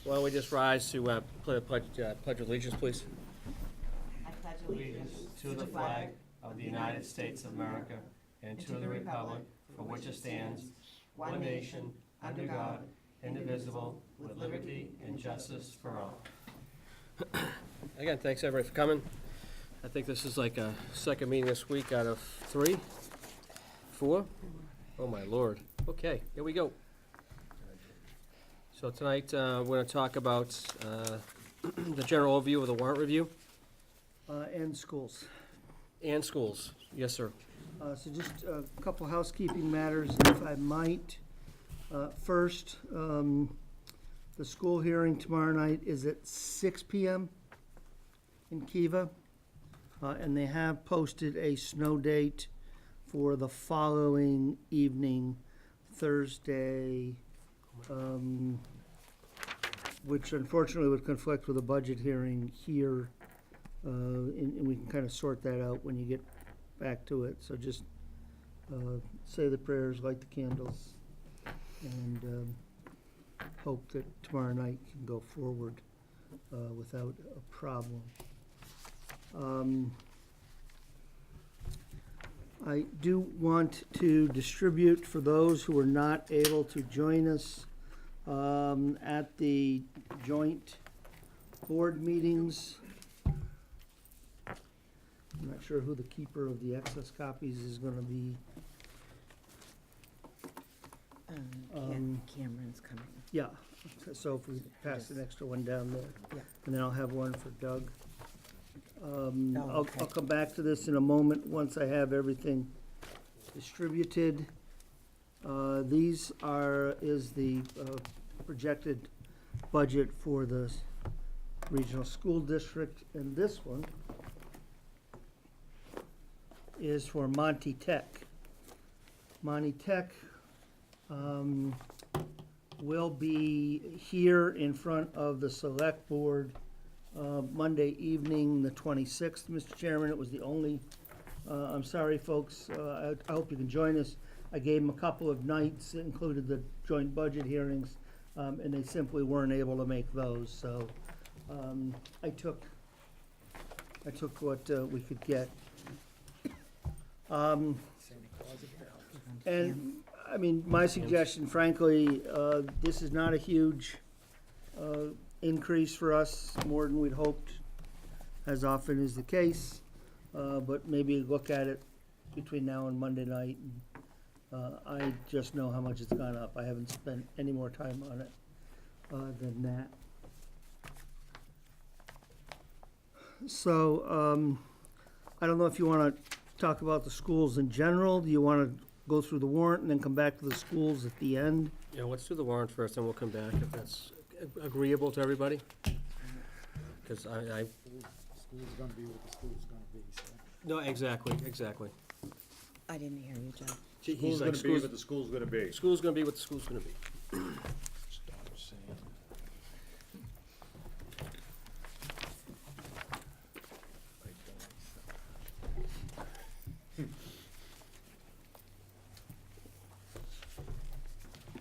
Why don't we just rise to play the pledge of allegiance, please? I pledge Allegiance to the flag of the United States of America and to the republic for which it stands, one nation, under God, indivisible, with liberty and justice for all. Again, thanks everybody for coming. I think this is like a second meeting this week out of 3, 4. Oh my Lord. Okay, here we go. So tonight, we're going to talk about the general overview of the warrant review. And schools. And schools. Yes, sir. So just a couple housekeeping matters, if I might. First, the school hearing tomorrow night is at 6 p.m. in Kiva. And they have posted a snow date for the following evening, Thursday, which unfortunately would conflict with a budget hearing here. And we can kind of sort that out when you get back to it. So just say the prayers, light the candles, and hope that tomorrow night can go forward without a problem. I do want to distribute for those who are not able to join us at the joint board meetings. I'm not sure who the keeper of the excess copies is going to be. Cameron's coming. Yeah, so if we pass an extra one down there. Yeah. And then I'll have one for Doug. Oh, okay. I'll come back to this in a moment once I have everything distributed. Is the projected budget for the regional school district, and this one is for Monty Tech. Monty Tech will be here in front of the select board Monday evening, the 26th, Mr. Chairman. It was the only, I'm sorry, folks, I hope you can join us. I gave them a couple of nights, included the joint budget hearings, and they simply weren't able to make those, so I took what we could get. And, I mean, my suggestion, frankly, this is not a huge increase for us, more than we'd hoped, as often is the case, but maybe look at it between now and Monday night. I just know how much it's gone up. I haven't spent any more time on it than that. So, I don't know if you want to talk about the schools in general. Do you want to go through the warrant and then come back to the schools at the end? Yeah, let's do the warrant first, and we'll come back if that's agreeable to everybody. Because I School's gonna be what the school's gonna be, so. no, exactly. I didn't hear you, Joe. He's School's like, gonna be what the school's gonna be. school's gonna be what the school's gonna be. Stop saying.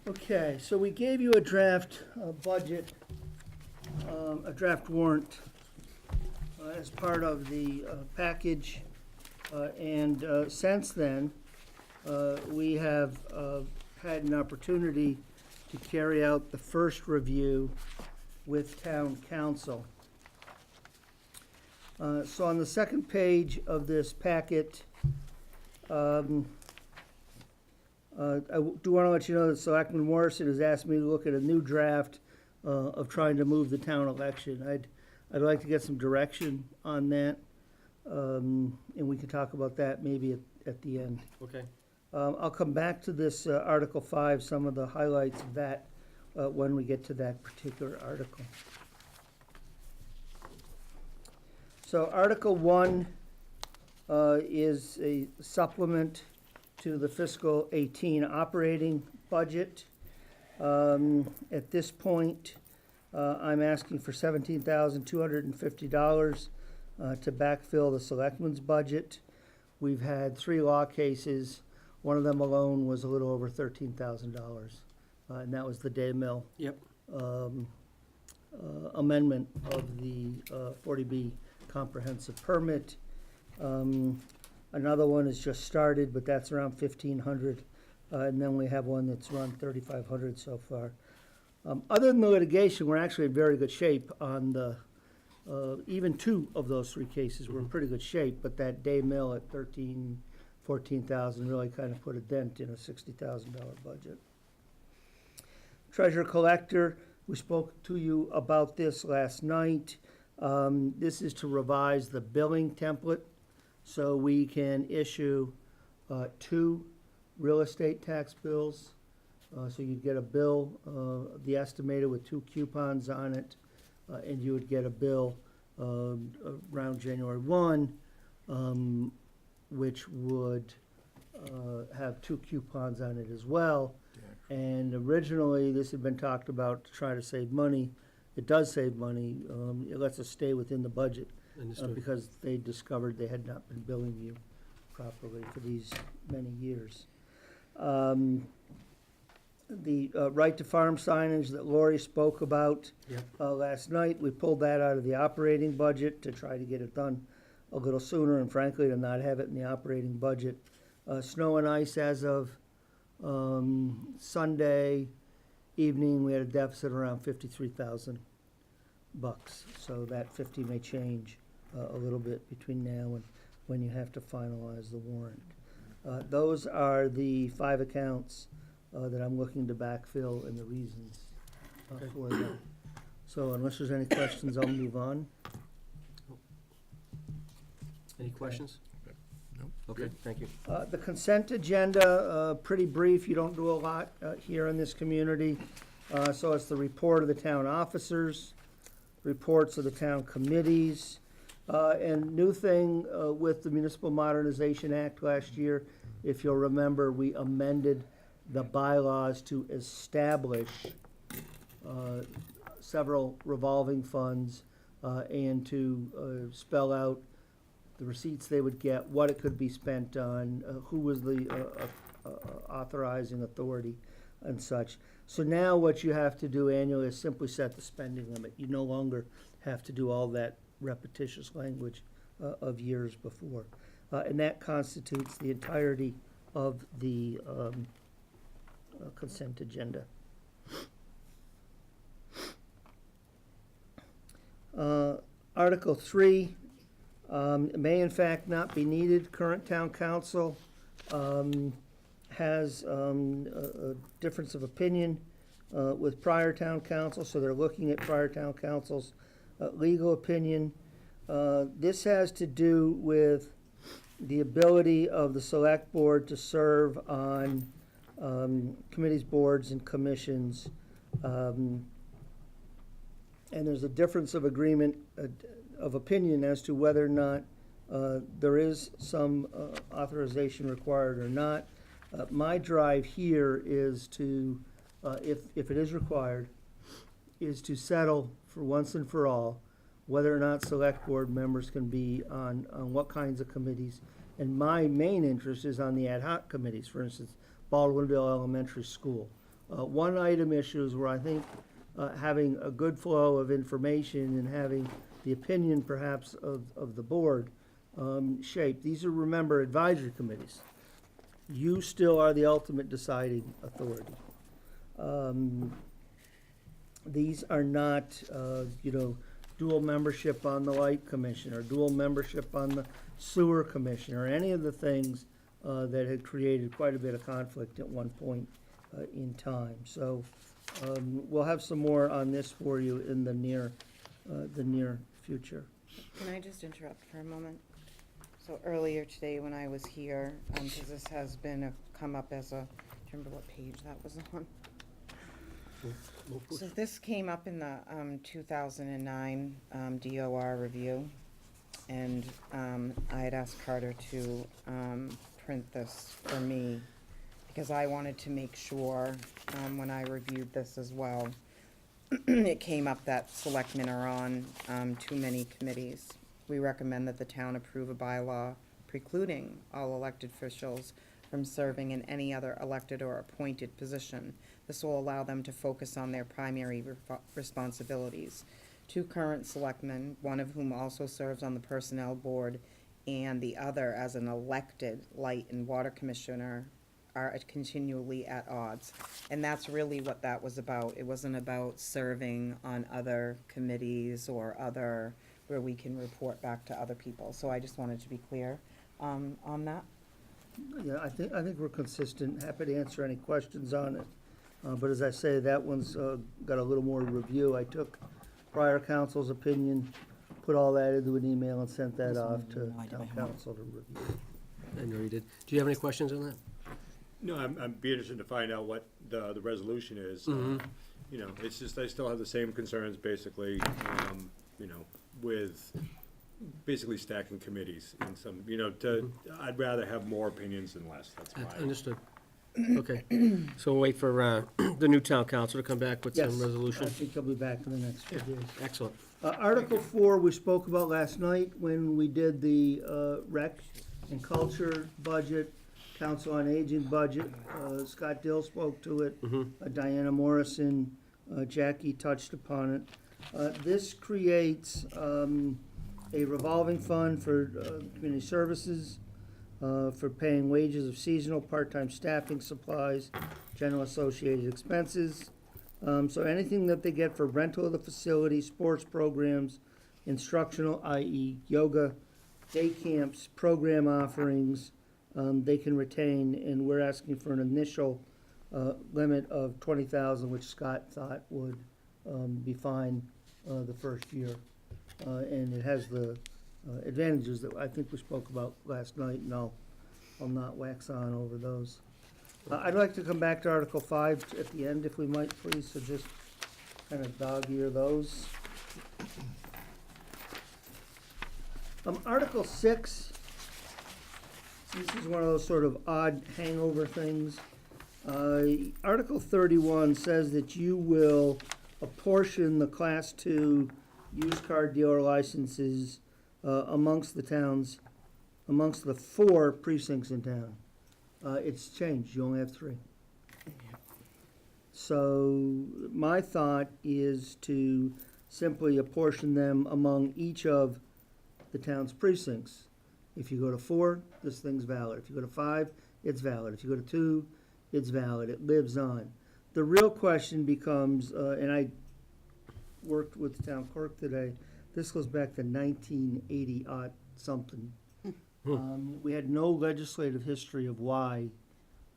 Okay, so we gave you a draft budget, a draft warrant as part of the package. And since then, we have had an opportunity to carry out the first review with town council. So on the second page of this packet, I do want to let you know that Selectman Morrison has asked me to look at a new draft of trying to move the town election. I'd like to get some direction on that, and we can talk about that maybe at the end. Okay. I'll come back to this Article 5, some of the highlights of that, when we get to that particular article. So Article 1 is a supplement to the fiscal 18 operating budget. At this point, I'm asking for $17,250 to backfill the selectmen's budget. We've had 3 law cases. One of them alone was a little over $13,000, and that was the day mill. Yep. amendment of the 40B comprehensive permit. Another one is just started, but that's around 1,500. And then we have one that's around 3,500 so far. Other than the litigation, we're actually in very good shape on the, even two of those three cases were in pretty good shape, but that day mill at 14,000 really kind of put a dent in a $60,000 budget. Treasurer collector, we spoke to you about this last night. This is to revise the billing template so we can issue 2 real estate tax bills. So you'd get a bill, the estimated with 2 coupons on it, and you would get a bill around January 1, which would have 2 coupons on it as well. And originally, this had been talked about to try to save money. It does save money. It lets us stay within the budget because they discovered they had not been billing you properly for these many years. The right to farm signage that Lori spoke about last night, we pulled that out of the operating budget to try to get it done a little sooner, and frankly, to not have it in the operating budget. Snow and ice as of Sunday evening, we had a deficit around $53,000. So that 50 may change a little bit between now and when you have to finalize the warrant. Those are the 5 accounts that I'm looking to backfill and the reasons for them. So unless there's any questions, I'll move on. Any questions? No. Okay, thank you. The consent agenda, pretty brief. You don't do a lot here in this community. So it's the report of the town officers, reports of the town committees, and new thing with the Municipal Modernization Act last year, if you'll remember, we amended the bylaws to establish several revolving funds and to spell out the receipts they would get, what it could be spent on, who was the authorizing authority and such. So now what you have to do annually is simply set the spending limit. You no longer have to do all that repetitious language of years before. And that constitutes the entirety of the consent agenda. Article 3 may in fact not be needed. Current town council has a difference of opinion with prior town council, so they're looking at prior town council's legal opinion. This has to do with the ability of the select board to serve on committees, boards, and commissions. And there's a difference of agreement, of opinion as to whether or not there is some authorization required or not. My drive here is to, if it is required, is to settle for once and for all whether or not select board members can be on what kinds of committees. And my main interest is on the ad hoc committees, for instance, Baldwinville Elementary School. One item issues where I think having a good flow of information and having the opinion perhaps of the board shape. These are, remember, advisory committees. You still are the ultimate deciding authority. These are not, dual membership on the Light Commission or dual membership on the Sewer Commission or any of the things that had created quite a bit of conflict at one point in time. So we'll have some more on this for you in the near future. Can I just interrupt for a moment? So earlier today when I was here, because this has been come up as a, do you remember what page that was on? So this came up in the 2009 DOR review, and I had asked Carter to print this for me because I wanted to make sure when I reviewed this as well, it came up that selectmen are on too many committees. We recommend that the town approve a bylaw precluding all elected officials from serving in any other elected or appointed position. This will allow them to focus on their primary responsibilities. 2 current selectmen, one of whom also serves on the Personnel Board, and the other as an elected Light and Water Commissioner, are continually at odds. And that's really what that was about. It wasn't about serving on other committees or other, where we can report back to other people. So I just wanted to be clear on that. Yeah, I think we're consistent. Happy to answer any questions on it. But as I say, that one's got a little more review. I took prior council's opinion, put all that into an email and sent that off to town council to review. I know you did. Do you have any questions on that? No, I'm be interested to find out what the resolution is. Mhm. You know, it's just, I still have the same concerns, basically, you know, with basically stacking committees in some, you know, I'd rather have more opinions than less, that's why. Understood. Okay, so we'll wait for the new town council to come back with Yes, some resolution. I think he'll be back in the next few days. Excellent. Article 4, we spoke about last night when we did the rec and culture budget, council on aging budget. Scott Dill spoke to it. Diana Morrison, Jackie touched upon it. This creates a revolving fund for community services, for paying wages of seasonal, part-time staffing, supplies, general associated expenses. So anything that they get for rental of the facility, sports programs, instructional, i.e. yoga, day camps, program offerings, they can retain, and we're asking for an initial limit of $20,000, which Scott thought would be fine the first year. And it has the advantages that I think we spoke about last night, and I'll not wax on over those. I'd like to come back to Article 5 at the end, if we might, please, so just kind of dog-ear those. Article 6, this is one of those sort of odd hangover things. Article 31 says that you will apportion the Class 2 used car dealer licenses amongst the towns, amongst the 4 precincts in town. It's changed, you only have 3. So my thought is to simply apportion them among each of the town's precincts. If you go to 4, this thing's valid. If you go to 5, it's valid. If you go to 2, it's valid. It lives on. The real question becomes, and I worked with the town clerk today, this goes back to 1980 something. We had no legislative history of why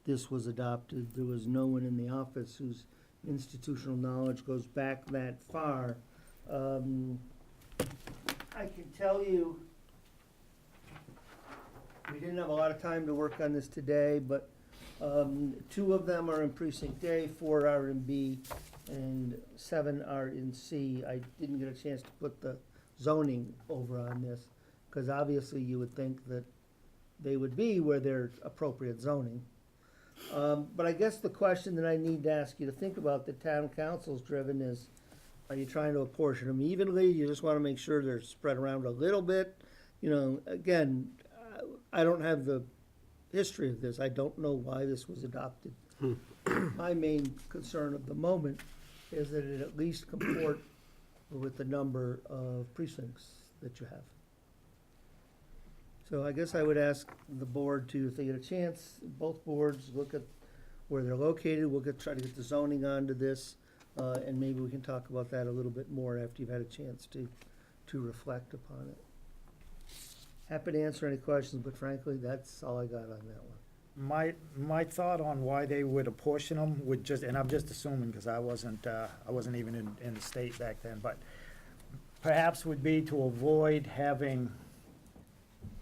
this was adopted. There was no one in the office whose institutional knowledge goes back that far. I can tell you, we didn't have a lot of time to work on this today, but 2 of them are in precinct A, 4 are in B, and 7 are in C. I didn't get a chance to put the zoning over on this, because obviously you would think that they would be where they're appropriate zoning. But I guess the question that I need to ask you to think about, the town council's driven, is, are you trying to apportion them evenly? You just want to make sure they're spread around a little bit? You know, again, I don't have the history of this. I don't know why this was adopted. My main concern of the moment is that it at least comport with the number of precincts that you have. So I guess I would ask the board to, if they get a chance, both boards, look at where they're located. We'll try to get the zoning onto this, and maybe we can talk about that a little bit more after you've had a chance to reflect upon it. Happy to answer any questions, but frankly, that's all I got on that one. My thought on why they would apportion them would just, and I'm just assuming because I wasn't even in the state back then, but perhaps would be to avoid having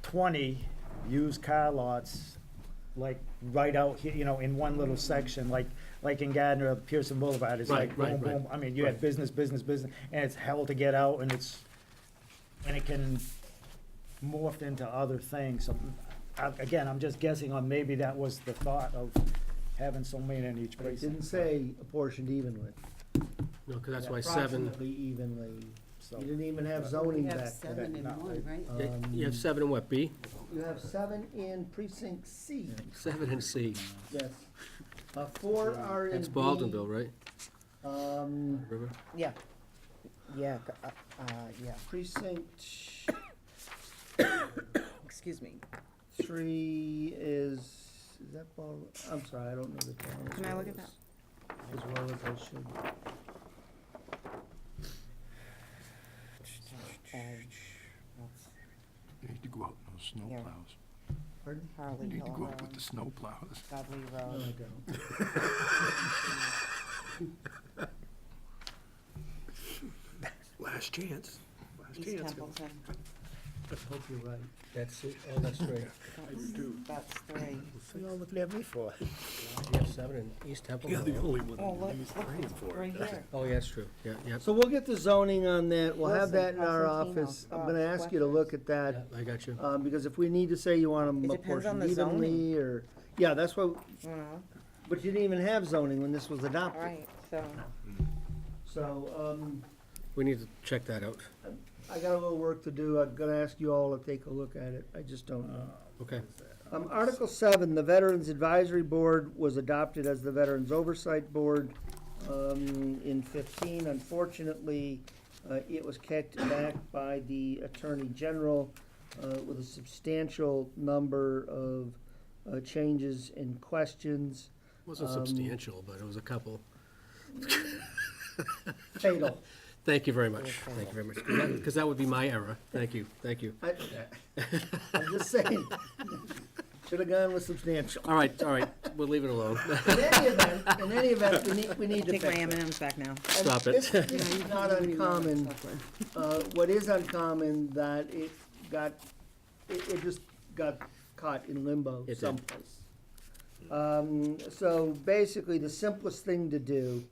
20 used car lots, like right out here, you know, in one little section, like in Gardner, Pearson Boulevard, it's like boom, boom. I mean, you have business, and it's hell to get out, and it can morph into other things. So, again, I'm just guessing on maybe that was the thought of having so many in each But it place. didn't say apportioned evenly. No, because that's why 7, Approximately evenly. So, You didn't even have We zoning have back 7 then. in No, 1, right? you have 7 in what, B? You have 7 in precinct C, 7 in C. yes. 4 are in That's B. Baldwinville, right? River? Yeah. Yeah, yeah. Precinct Excuse me. 3 is that Baldwin? I'm sorry, I don't know the town. as Can I well look at as- that? As well as I should. You need to go out in those snow Here. plows. Pardon? Harley You need Hill to go out Road, with the snow plows. Dudley No, Road. I don't. Last chance. Last East chance. Templeton. Hope you're right. That's it, oh, that's great. That's 3. What are you all looking at me for? You have 7 in East Templeton. You're the only one Oh, look, who's look, praying for right it. here. Oh, yeah, that's true, yeah, yeah. So we'll get the zoning on that. We'll have Wilson, that in our Constantino, office. I'm gonna Scott, ask you to look at Yeah, that, I got you. because if we need to say you want them It depends on apportioned the zoning. evenly, or, yeah, that's what, You know, but you didn't even have zoning when this was all adopted. right, so, So, We need to check that out. I got a little work to do. I'm gonna ask you all to take a look at it. I just don't know. Okay. Article 7, the Veterans Advisory Board was adopted as the Veterans Oversight Board in 15. Unfortunately, it was kicked back by the Attorney General with a substantial number of changes and questions. Wasn't substantial, but it was a couple. Fatal. Thank you very much, thank you very much. Because that would be my error. Thank you, thank you. I'm just saying. Should have gone with substantial. All right, we'll leave it alone. In any event, we need to take my fix it. M&Ms back now. Stop it. This is not uncommon. What is uncommon, that it just got caught in limbo It did. someplace. So basically, the simplest thing to do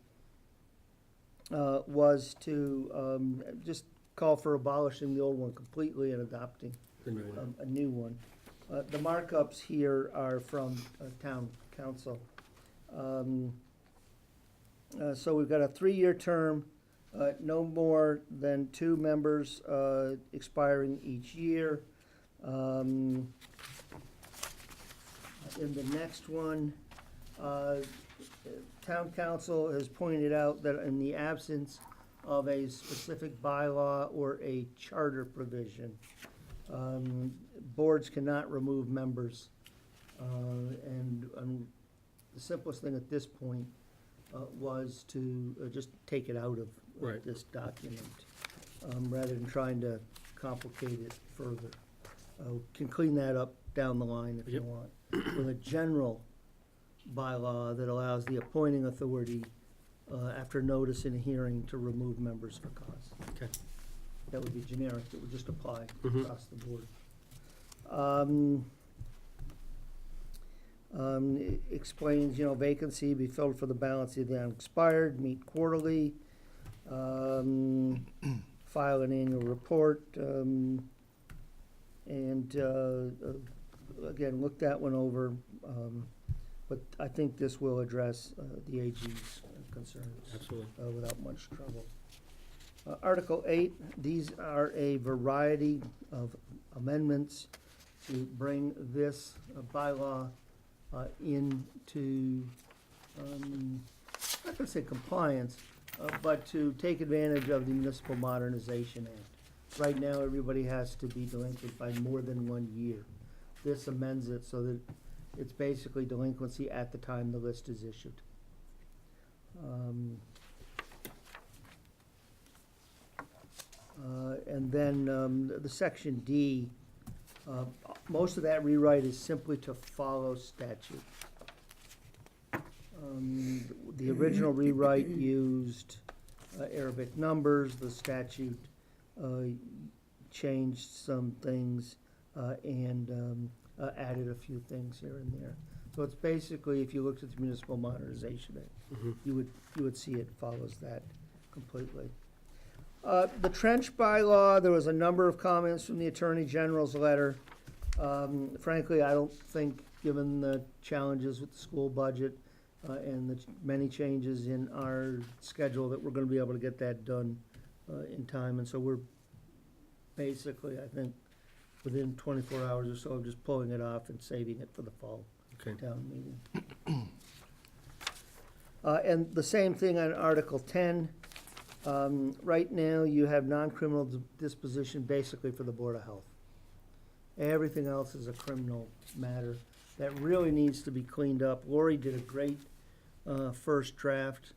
was to just call for abolishing the old one completely and adopting The new one. a new one. The markups here are from town council. So we've got a 3-year term, no more than 2 members expiring each year. In the next one, town council has pointed out that in the absence of a specific bylaw or a charter provision, boards cannot remove members. And the simplest thing at this point was to just take it out of Right. this document, rather than trying to complicate it further. Can clean that up down the line if you Yep. want, with a general bylaw that allows the appointing authority, after notice and hearing, to remove members for cause. Okay. That would be generic, it would just apply Mhm. across the board. It explains, vacancy be filled for the balance of the unexpired, meet quarterly, file an annual report, and, again, look that one over, but I think this will address the AG's concerns Absolutely. without much trouble. Article 8, these are a variety of amendments to bring this bylaw into, I'm not gonna say compliance, but to take advantage of the Municipal Modernization Act. Right now, everybody has to be delinquent by more than 1 year. This amends it so that it's basically delinquency at the time the list is issued. And then the section D, most of that rewrite is simply to follow statute. The original rewrite used Arabic numbers, the statute changed some things and added a few things here and there. So it's basically, if you looked at the Municipal Modernization Act, Mhm. you would see it follows that completely. The trench bylaw, there was a number of comments from the Attorney General's letter. Frankly, I don't think, given the challenges with the school budget and the many changes in our schedule, that we're gonna be able to get that done in time. And so we're basically, I think, within 24 hours or so of just pulling it off and saving it for the fall Okay. town meeting. And the same thing on Article 10. Right now, you have non-criminal disposition basically for the Board of Health. Everything else is a criminal matter that really needs to be cleaned up. Lori did a great first draft,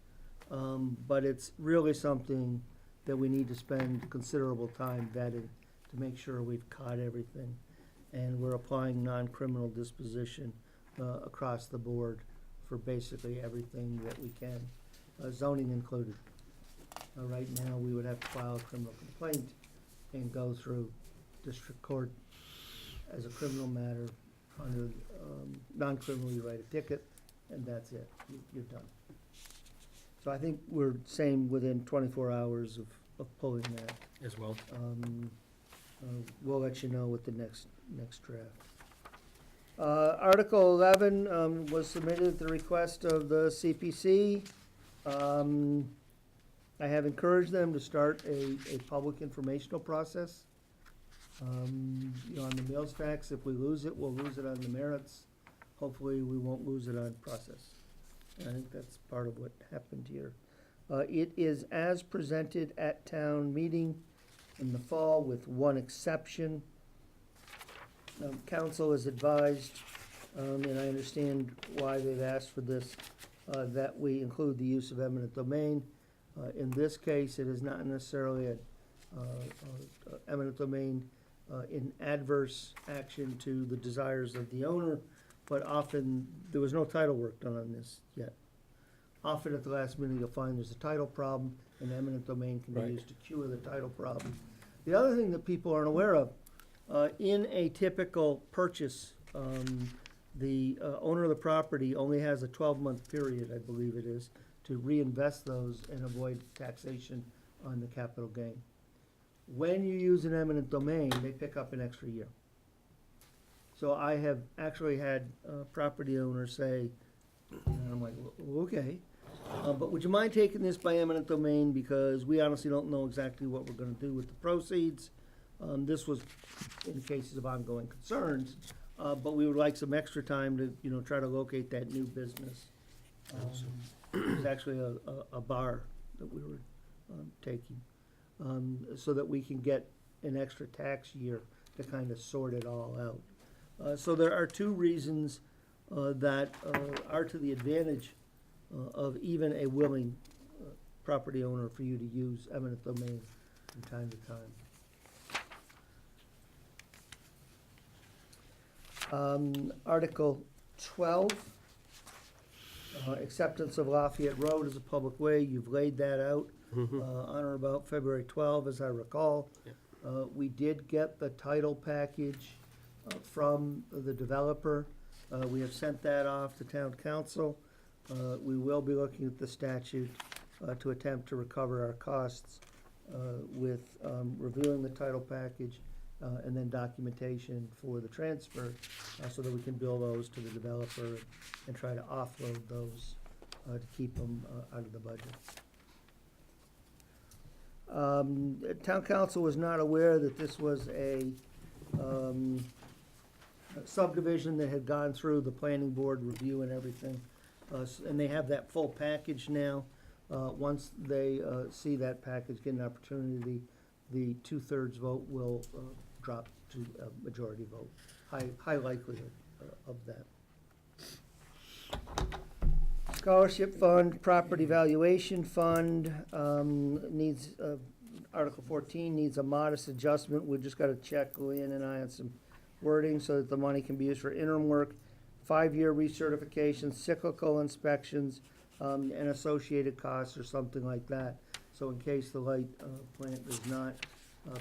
but it's really something that we need to spend considerable time vetting to make sure we've caught everything. And we're applying non-criminal disposition across the board for basically everything that we can, zoning included. Right now, we would have to file a criminal complaint and go through district court as a criminal matter. Under non-criminal, you write a ticket, and that's it. You're done. So I think we're same within 24 hours of pulling that. As well. We'll let you know with the next draft. Article 11 was submitted at the request of the CPC. I have encouraged them to start a public informational process. On the meals tax, if we lose it, we'll lose it on the merits. Hopefully, we won't lose it on process. And I think that's part of what happened here. It is as presented at town meeting in the fall with one exception. Council is advised, and I understand why they've asked for this, that we include the use of eminent domain. In this case, it is not necessarily a eminent domain in adverse action to the desires of the owner, but often, there was no title work done on this yet. Often at the last minute, you'll find there's a title problem, and eminent domain can Right. be used to cure the title problem. The other thing that people aren't aware of, in a typical purchase, the owner of the property only has a 12-month period, I believe it is, to reinvest those and avoid taxation on the capital gain. When you use an eminent domain, they pick up an extra year. So I have actually had property owners say, and I'm like, "Well, okay, but would you mind taking this by eminent domain, because we honestly don't know exactly what we're gonna do with the proceeds." This was in cases of ongoing concerns, but we would like some extra time to, try to locate that new business. It was actually a bar that we were taking, so that we can get an extra tax year to kind of sort it all out. So there are two reasons that are to the advantage of even a willing property owner for you to use eminent domain from time to time. Article 12, acceptance of Lafayette Road as a public way. You've laid that out on or about February 12, as I recall. Yep. We did get the title package from the developer. We have sent that off to town council. We will be looking at the statute to attempt to recover our costs with reviewing the title package and then documentation for the transfer, so that we can bill those to the developer and try to offload those to keep them out of the budget. Town council was not aware that this was a subdivision that had gone through the planning board review and everything. And they have that full package now. Once they see that package, get an opportunity, the 2/3 vote will drop to a majority vote. High likelihood of that. Scholarship fund, property valuation fund, needs, Article 14 needs a modest adjustment. We've just gotta check Leanne and I on some wording so that the money can be used for interim work, 5-year recertification, cyclical inspections, and associated costs or something like that. So in case the light plant does not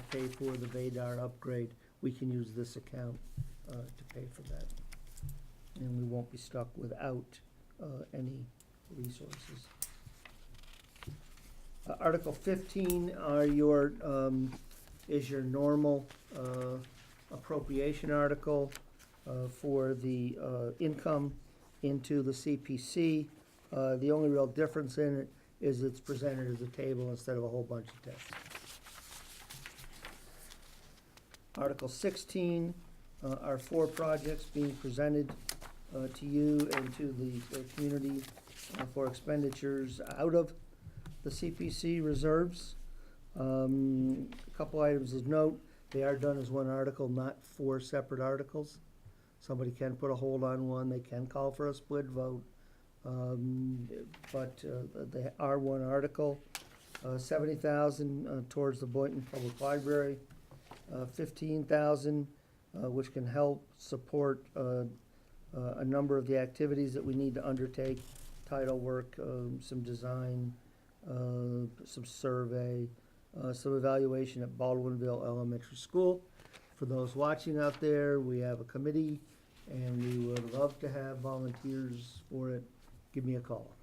pay for the Vadar upgrade, we can use this account to pay for that. And we won't be stuck without any resources. Article 15 are is your normal appropriation article for the income into the CPC. The only real difference in it is it's presented as a table instead of a whole bunch of text. Article 16 are 4 projects being presented to you and to the community for expenditures out of the CPC reserves. A couple items of note, they are done as one article, not four separate articles. Somebody can put a hold on one, they can call for a split vote, but they are one article. 70,000 towards the Boynton Public Library, 15,000 which can help support a number of the activities that we need to undertake, title work, some design, some survey, some evaluation at Baldwinville Elementary School. For those watching out there, we have a committee, and we would love to have volunteers for it. Give me a call.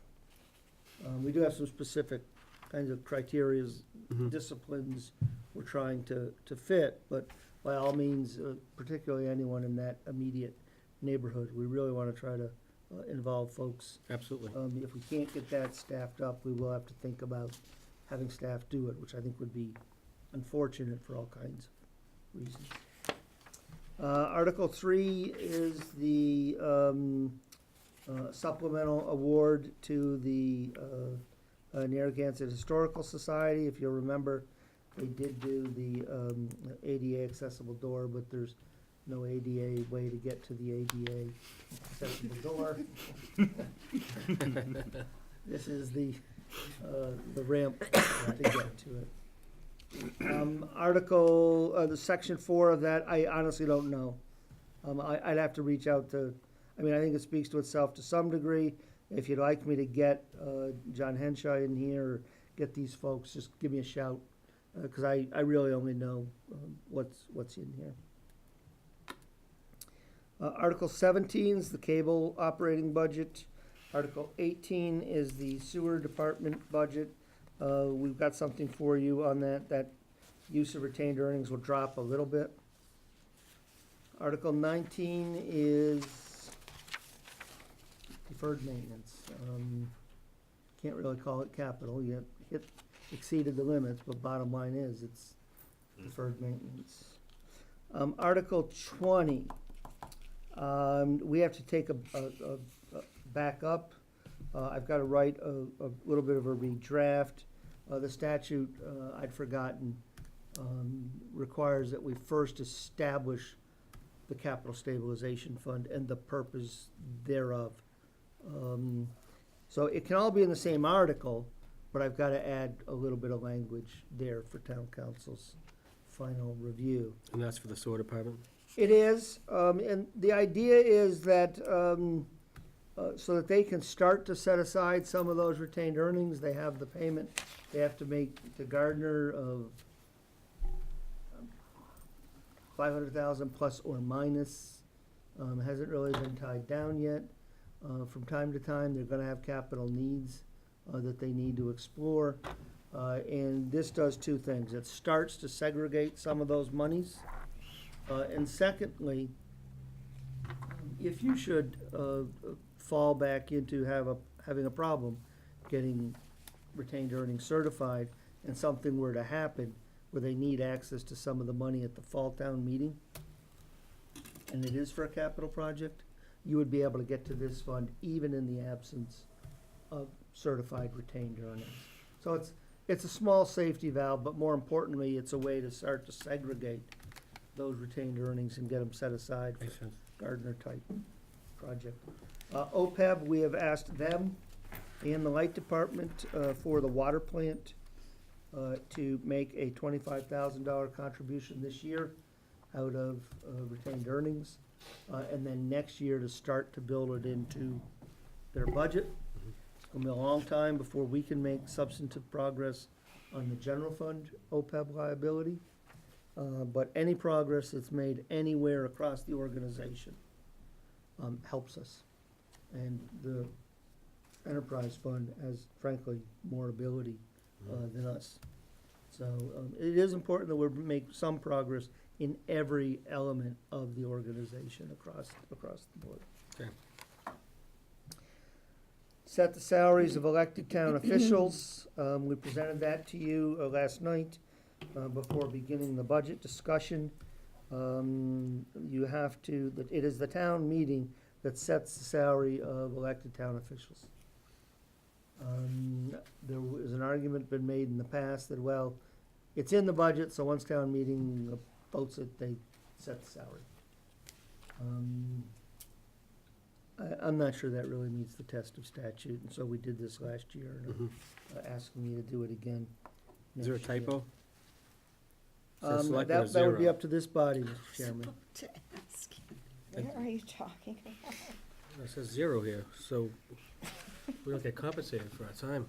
We do have some specific kinds of criterias, disciplines we're trying to fit, but by all means, particularly anyone in that immediate neighborhood, we really want to try to involve folks. Absolutely. If we can't get that staffed up, we will have to think about having staff do it, which I think would be unfortunate for all kinds of reasons. Article 3 is the supplemental award to the Narragansett Historical Society. If you'll remember, they did do the ADA accessible door, but there's no ADA way to get to the ADA accessible door. This is the ramp to get to it. Article, the section 4 of that, I honestly don't know. I'd have to reach out to, I mean, I think it speaks to itself to some degree. If you'd like me to get John Henshaw in here, or get these folks, just give me a shout, because I really only know what's in here. Article 17 is the cable operating budget. Article 18 is the sewer department budget. We've got something for you on that. That use of retained earnings will drop a little bit. Article 19 is deferred maintenance. Can't really call it capital. You exceeded the limits, but bottom line is it's deferred maintenance. Article 20, we have to take a back up. I've got to write a little bit of a redraft. The statute, I'd forgotten, requires that we first establish the capital stabilization fund and the purpose thereof. So it can all be in the same article, but I've got to add a little bit of language there for town council's final review. And that's for the sewer department? It is, and the idea is that, so that they can start to set aside some of those retained earnings, they have the payment they have to make to Gardner of $500,000 plus or minus. Hasn't really been tied down yet. From time to time, they're gonna have capital needs that they need to explore. And this does two things. It starts to segregate some of those monies. And secondly, if you should fall back into having a problem getting retained earnings certified, and something were to happen where they need access to some of the money at the fall town meeting, and it is for a capital project, you would be able to get to this fund even in the absence of certified retained earnings. So it's a small safety valve, but more importantly, it's a way to start to segregate those retained earnings and get them set aside for Makes sense. Gardner-type project. OPEB, we have asked them and the light department for the water plant to make a $25,000 contribution this year out of retained earnings, and then next year to start to build it into their budget. It's gonna be a long time before we can make substantive progress on the general fund OPEB liability, but any progress that's made anywhere across the organization helps us. And the enterprise fund has frankly more ability than us. So it is important that we make some progress in every element of the organization across the board. Okay. Set the salaries of elected town officials. We presented that to you last night before beginning the budget discussion. You have to, it is the town meeting that sets the salary of elected town officials. There was an argument been made in the past that, well, it's in the budget, so once town meeting votes it, they set the salary. I'm not sure that really meets the test of statute, and so we did this last year, and I'm asking you to do it again. Is there a next year. typo? Says selectmen That is would be zero. up to this body, Mr. Chairman. Where are you talking about? It says zero here, so we don't get compensated for our time.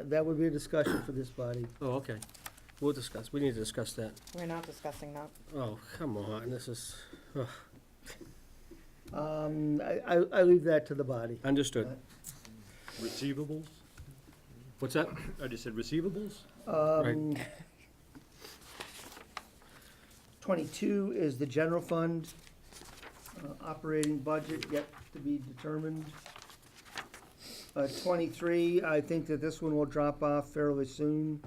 That would be a discussion for this body. Oh, okay. We'll discuss, we need to discuss that. We're not discussing that. Oh, come on, this is, I leave that to the body. understood. Receivables? What's that? I just said receivables? 22 is the general fund, operating budget yet to be determined. 23, I think that this one will drop off fairly soon.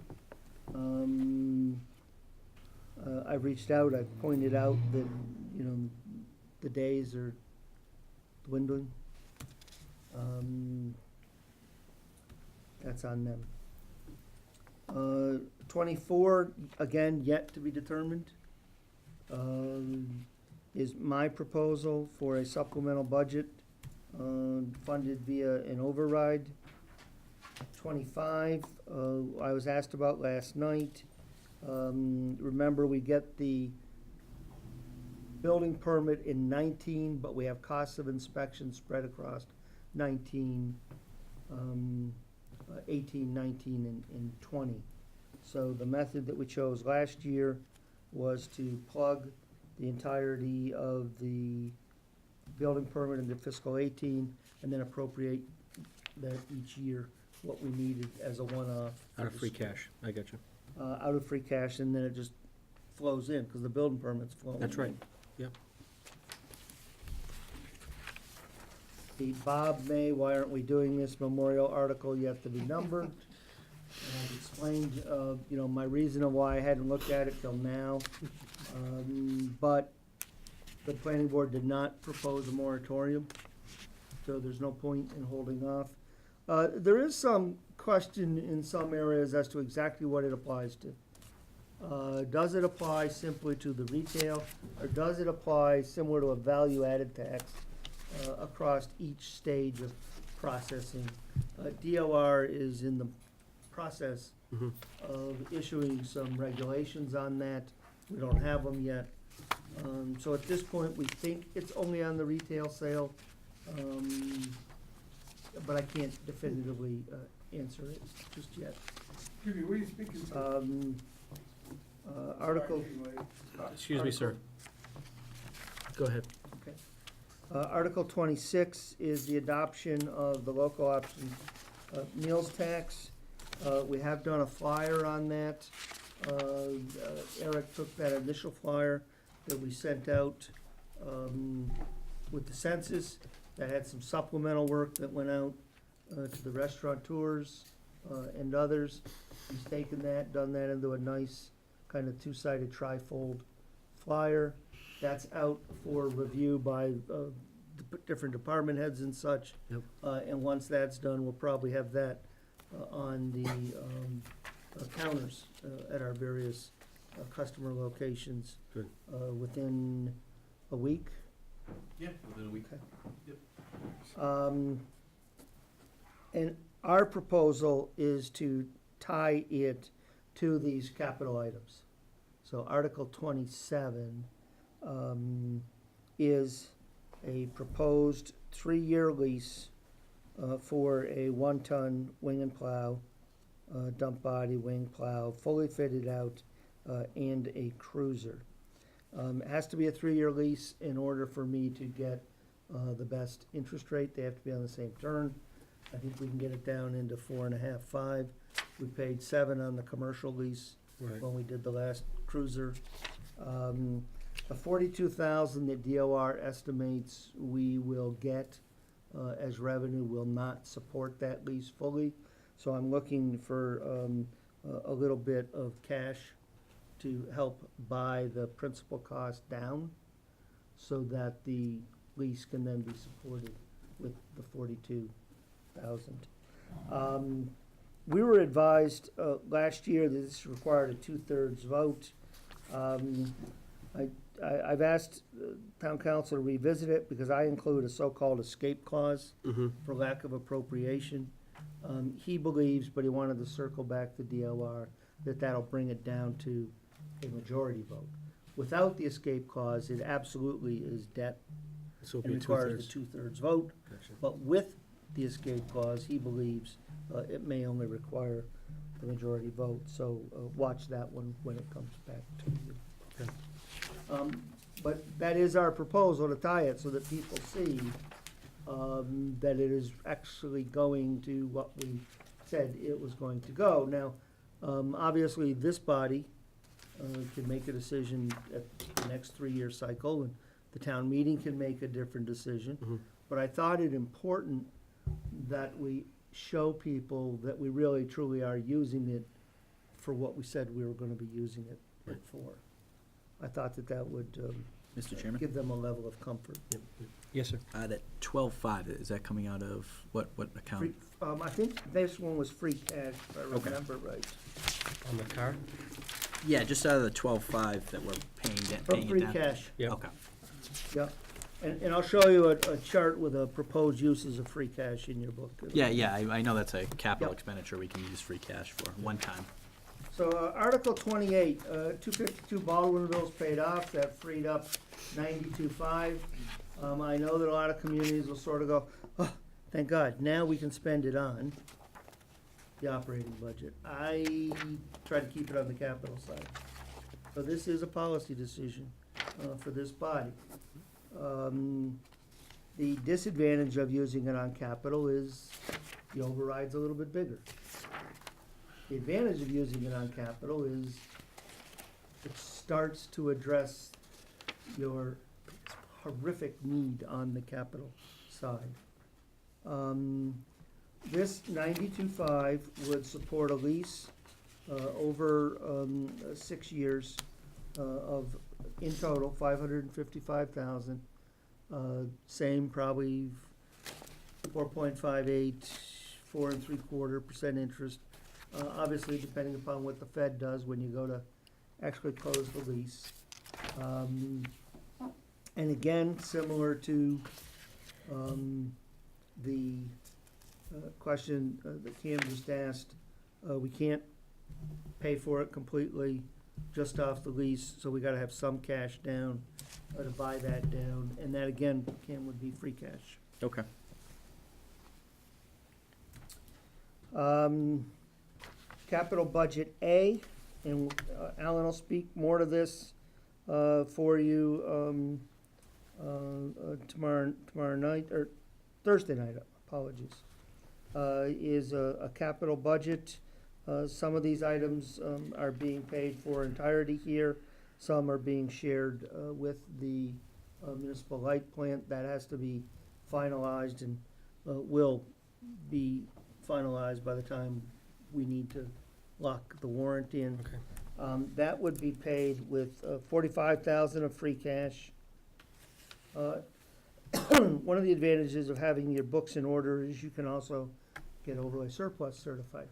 I've reached out, I've pointed out that, you know, the days are dwindling. That's on them. 24, again, yet to be determined, is my proposal for a supplemental budget, funded via an override. 25, I was asked about last night. Remember, we get the building permit in 19, but we have costs of inspection spread across 19, 18, 19, and 20. So the method that we chose last year was to plug the entirety of the building permit into fiscal 18, and then appropriate that each year, what we needed as a one-off. Out of free cash, I get you. Out of free cash, and then it just flows in, because the building permit's flowing. That's right. The Bob May, why aren't we doing this memorial article yet to be numbered? And I've explained, you know, my reason of why I hadn't looked at it till now. But the planning board did not propose a moratorium, so there's no point in holding off. There is some question in some areas as to exactly what it applies to. Does it apply simply to the retail, or does it apply similar to a value-added tax across each stage of processing? DOR is in the process of issuing some regulations on that. We don't have them yet. So at this point, we think it's only on the retail sale, but I can't definitively answer it just yet. Excuse me, what are you speaking to? Article, Excuse me, sir. Go ahead. Article 26 is the adoption of the local option meals tax. We have done a flyer on that. Eric took that initial flyer that we sent out with the census, that had some supplemental work that went out to the restaurateurs and others. He's taken that, done that into a nice kind of two-sided trifold flyer. That's out for review by different department heads and such. Yep. And once that's done, we'll probably have that on the counters at our various customer locations. Good. Within a week. Yeah, within a week. And our proposal is to tie it to these capital items. So Article 27 is a proposed 3-year lease for a 1-ton wing and plow, dump body wing plow, fully fitted out, and a cruiser. It has to be a 3-year lease in order for me to get the best interest rate. They have to be on the same term. I think we can get it down into 4.5, 5. We paid 7 on the commercial lease Right. when we did the last cruiser. The 42,000 that DOR estimates we will get as revenue will not support that lease fully. So I'm looking for a little bit of cash to help buy the principal cost down, so that the lease can then be supported with the 42,000. We were advised last year that this required a 2/3 vote. I've asked town council to revisit it because I include a so-called escape clause for lack of appropriation. He believes, but he wanted to circle back to DLR, that that'll bring it down to a majority vote. Without the escape clause, it absolutely is debt So and requires the 2/3 vote. But with the escape clause, he believes it may only require the majority vote. So watch that one when it comes back to you. Okay. But that is our proposal, to tie it so that people see that it is actually going to what we said it was going to go. Now, obviously, this body can make a decision at the next 3-year cycle, and the town meeting can make a different decision. But I thought it important that we show people that we really truly are using it for what we said we were gonna be using it for. I thought that that would Mr. Chairman? give them a level of comfort. Yes, sir. That 12.5, is that coming out of what account? Free- I think this one was free cash, if I Okay. remember right. On the car? Yeah, just out of the 12.5 that we're paying it From free down? cash, Yeah. Okay. yeah. And I'll show you a chart with a proposed uses of free cash in your book. Yeah, I know that's a capital Yep. expenditure we can use free cash for, one time. So, Article 28, 252 Baldwin bills paid off, that freed up 92.5. I know that a lot of communities will sort of go, oh, thank God, now we can spend it on the operating budget. I try to keep it on the capital side. So this is a policy decision for this body. The disadvantage of using it on capital is the override's a little bit bigger. The advantage of using it on capital is it starts to address your horrific need on the capital side. This 92.5 would support a lease over 6 years of, in total, $555,000. Same, probably 4.58, 4 3/4% interest. Obviously, depending upon what the Fed does when you go to actually close the lease. And again, similar to the question that Cam just asked, we can't pay for it completely just off the lease, so we gotta have some cash down to buy that down, and that again, Cam, would be free cash. Okay. Capital Budget A, and Alan will speak more to this for you tomorrow night, or Thursday night, apologies, is a capital budget. Some of these items are being paid for entirety here. Some are being shared with the municipal light plant. That has to be finalized and will be finalized by the time we need to lock the warrant in. Okay. That would be paid with $45,000 of free cash. One of the advantages of having your books in order is you can also get overlay surplus certified.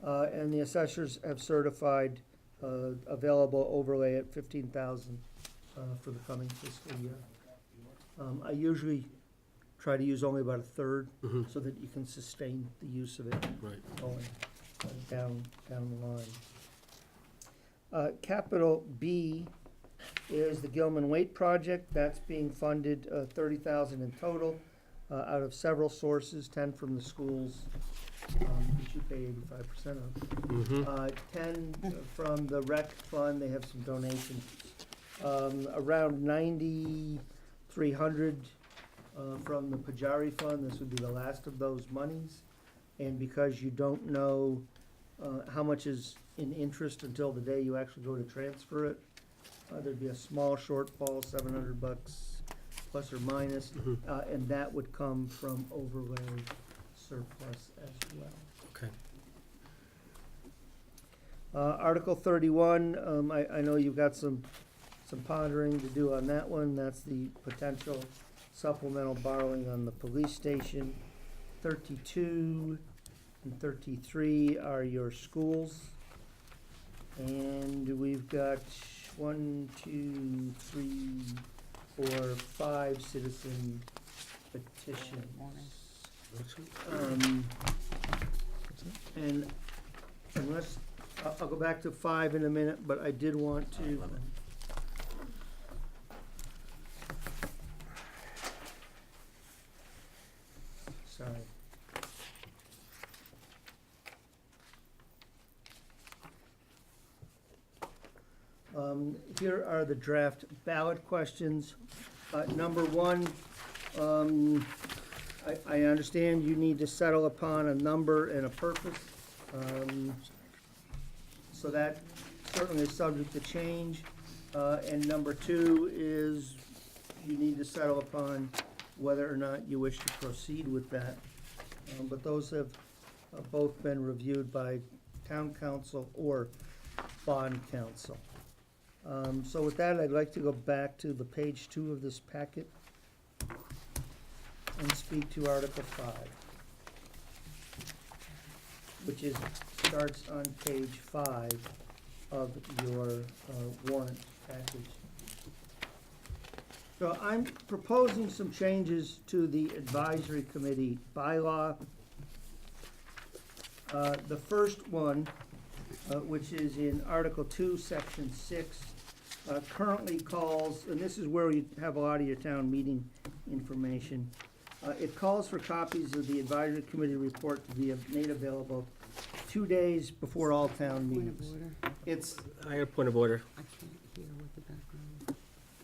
And the assessors have certified available overlay at $15,000 for the coming fiscal year. I usually try to use only about a third so that you can sustain the use of it Right. going down the line. Capital B is the Gilman Waite project. That's being funded $30,000 in total out of several sources, 10 from the schools, which you pay 85% of. 10 from the rec fund, they have some donations. Around 9,300 from the Pajari fund. This would be the last of those monies. And because you don't know how much is in interest until the day you actually go to transfer it, there'd be a small shortfall, $700 plus or minus, and that would come from overlay surplus as well. Okay. Article 31, I know you've got some pondering to do on that one. That's the potential supplemental borrowing on the police station. 32 and 33 are your schools. And we've got 1, 2, 3, 4, 5 citizen petitions. And unless, I'll go back to 5 in a minute, but I did want to. Sorry. Here are the draft ballot questions. Number 1, I understand you need to settle upon a number and a purpose. So that certainly is subject to change. And number 2 is you need to settle upon whether or not you wish to proceed with that. But those have both been reviewed by town council or bond council. So with that, I'd like to go back to the page 2 of this packet and speak to Article 5, which starts on page 5 of your warrant package. So I'm proposing some changes to the advisory committee bylaw. The first one, which is in Article 2, Section 6, currently calls, and this is where you have a lot of your town meeting information. It calls for copies of the advisory committee report to be made available 2 days before all town Point meetings. of order. It's, I got a point of order. I can't hear with the background.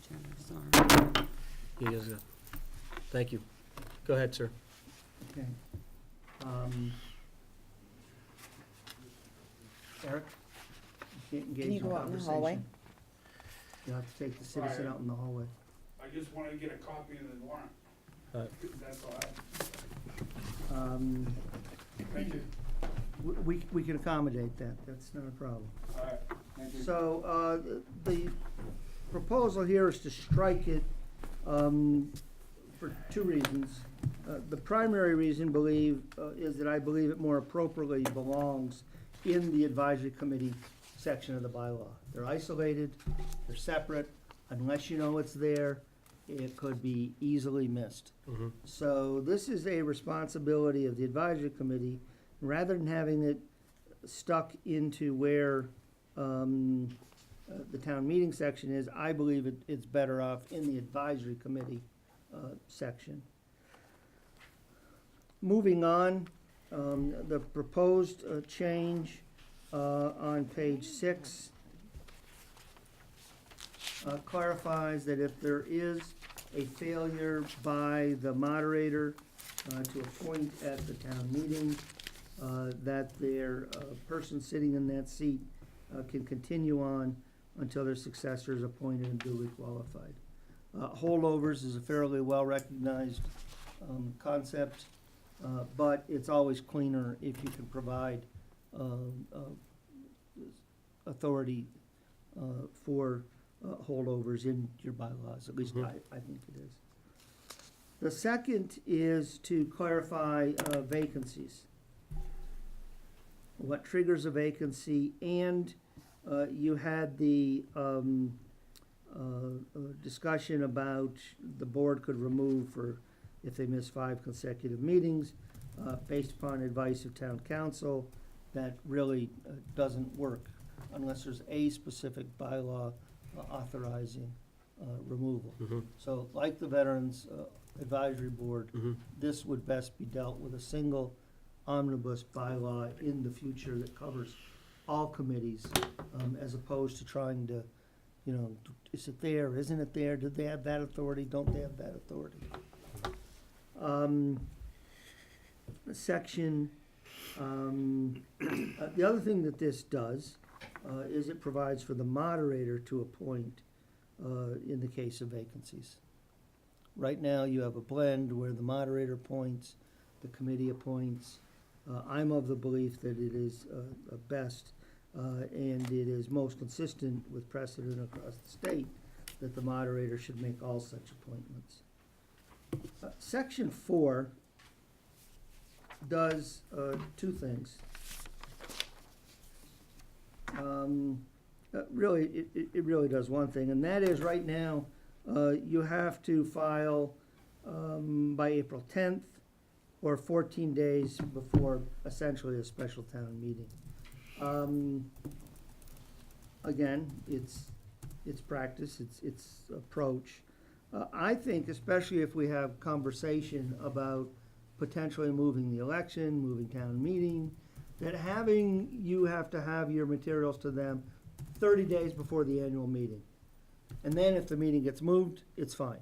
Chatter, sorry. He is, thank you. Go ahead, sir. okay. Eric? You can't engage Can you in go out in the hallway? conversation. You'll have to take the citizen out in the hallway. I just wanted to get a copy of the warrant. That's all Thank you. We can accommodate that, that's not a problem. All right, thank you. So, the proposal here is to strike it, for 2 reasons. The primary reason is that I believe it more appropriately belongs in the advisory committee section of the bylaw. They're isolated, they're separate, unless you know it's there, it could be easily missed. So this is a responsibility of the advisory committee, rather than having it stuck into where the town meeting section is, I believe it's better off in the advisory committee section. Moving on, the proposed change on page 6 clarifies that if there is a failure by the moderator to appoint at the town meeting, that their person sitting in that seat can continue on until their successor is appointed and duly qualified. Holdovers is a fairly well-recognized concept, but it's always cleaner if you can provide authority for holdovers in your bylaws, at least I think it is. The second is to clarify vacancies. What triggers a vacancy, and you had the discussion about the board could remove if they miss 5 consecutive meetings, based upon advice of town council. That really doesn't work unless there's a specific bylaw authorizing removal. So like the Veterans Advisory Board, this would best be dealt with a single omnibus bylaw in the future that covers all committees, as opposed to trying to, is it there, isn't it there, did they have that authority, don't they have that authority? The other thing that this does is it provides for the moderator to appoint in the case of vacancies. Right now, you have a blend where the moderator appoints, the committee appoints. I'm of the belief that it is best and it is most consistent with precedent across the state that the moderator should make all such appointments. Section 4 does two things. Really, it really does one thing, and that is right now, you have to file by April 10th or 14 days before essentially a special town meeting. Again, it's practice, it's approach. I think especially if we have conversation about potentially moving the election, moving town meeting, that you have to have your materials to them 30 days before the annual meeting. And then if the meeting gets moved, it's fine.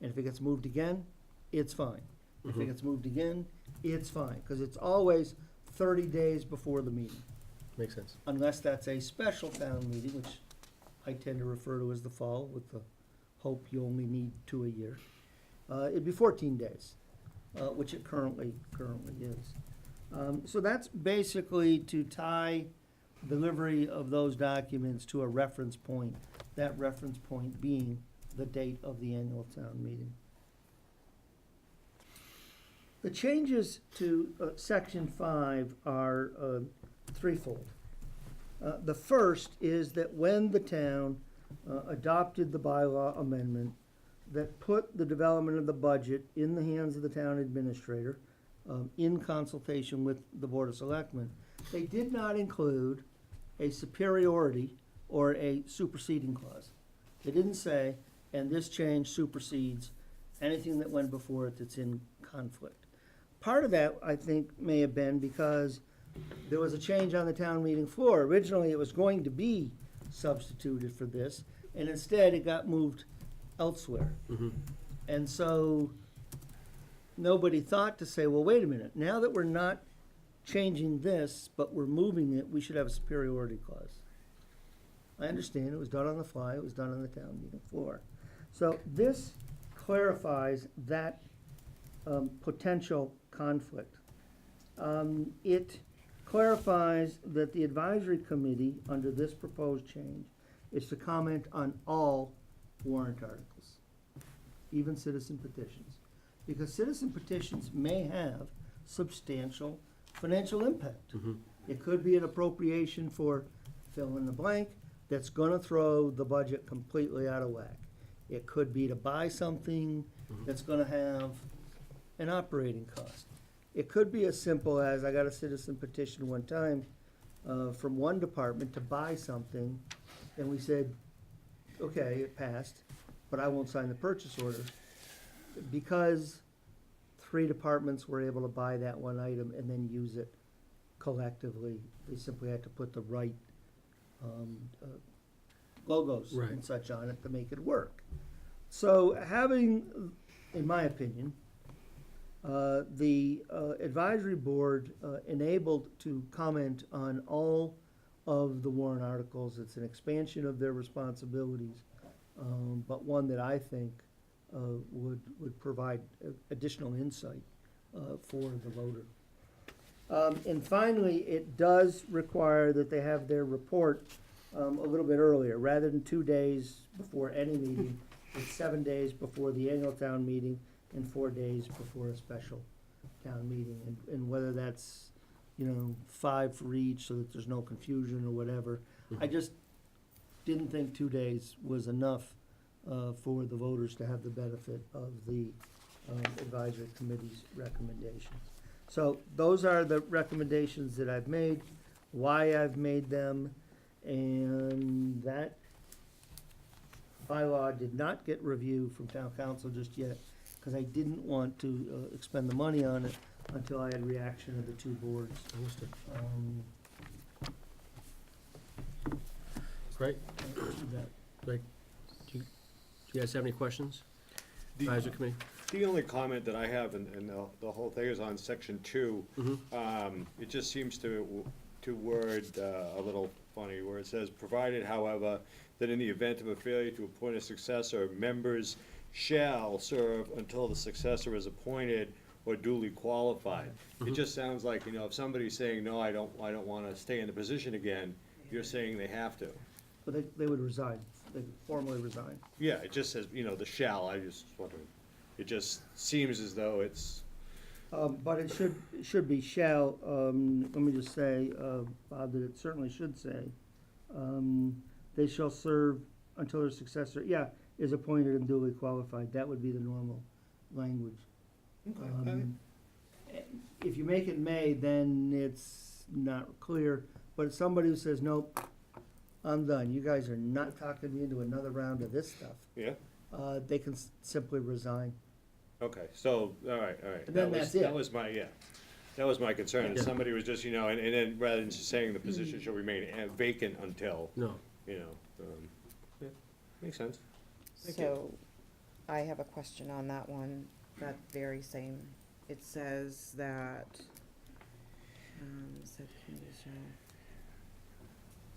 And if it gets moved again, it's fine. If it gets moved again, it's fine, because it's always 30 days before the meeting. Makes sense. Unless that's a special town meeting, which I tend to refer to as the fall, with the hope you only need 2 a year. It'd be 14 days, which it currently is. So that's basically to tie delivery of those documents to a reference point, that reference point being the date of the annual town meeting. The changes to section 5 are threefold. The first is that when the town adopted the bylaw amendment that put the development of the budget in the hands of the town administrator, in consultation with the Board of Selectmen, they did not include a superiority or a superseding clause. They didn't say, and this change supersedes anything that went before it that's in conflict. Part of that, I think, may have been because there was a change on the town meeting floor. Originally, it was going to be substituted for this, and instead it got moved elsewhere. And so nobody thought to say, well, wait a minute, now that we're not changing this, but we're moving it, we should have a superiority clause. I understand it was done on the fly, it was done on the town meeting floor. So this clarifies that potential conflict. It clarifies that the advisory committee, under this proposed change, is to comment on all warrant articles, even citizen petitions. Because citizen petitions may have substantial financial impact. It could be an appropriation for fill in the blank that's gonna throw the budget completely out of whack. It could be to buy something that's gonna have an operating cost. It could be as simple as, I got a citizen petition one time from one department to buy something, and we said, okay, it passed, but I won't sign the purchase order. Because 3 departments were able to buy that one item and then use it collectively, they simply had to put the right logos Right. and such on it to make it work. So having, in my opinion, the advisory board enabled to comment on all of the warrant articles, it's an expansion of their responsibilities, but one that I think would provide additional insight for the voter. And finally, it does require that they have their report a little bit earlier. Rather than 2 days before any meeting, it's 7 days before the annual town meeting and 4 days before a special town meeting. And whether that's, 5 for each so that there's no confusion or whatever. I just didn't think 2 days was enough for the voters to have the benefit of the advisory committee's recommendations. So those are the recommendations that I've made, why I've made them, and that bylaw did not get review from town council just yet, because I didn't want to expend the money on it until I had reaction of the 2 boards. Understood. Great. Great. Do you guys have any questions? Advisory committee? The only comment that I have, and the whole thing is on section 2. It just seems to word a little funny, where it says, provided, however, that in the event of a failure to appoint a successor, members shall serve until the successor is appointed or duly qualified. It just sounds like, if somebody's saying, no, I don't wanna stay in the position again, you're saying they have to. But they would resign, they would formally resign. Yeah, it just says, the shall, I just wondering. It just seems as though it's But it should be shall, let me just say, Bob, that it certainly should say, they shall serve until their successor, is appointed and duly qualified, that would be the normal language. If you make it may, then it's not clear, but if somebody who says, nope, I'm done, you guys are not talking me into another round of this stuff, Yeah, they can simply resign. okay, so, all right. And then that's it. That was my, that was my concern, Yeah. somebody was just, and then rather than just saying the position shall remain vacant until, No. yeah, makes sense. So, I have a question on that one, that very same, it says that,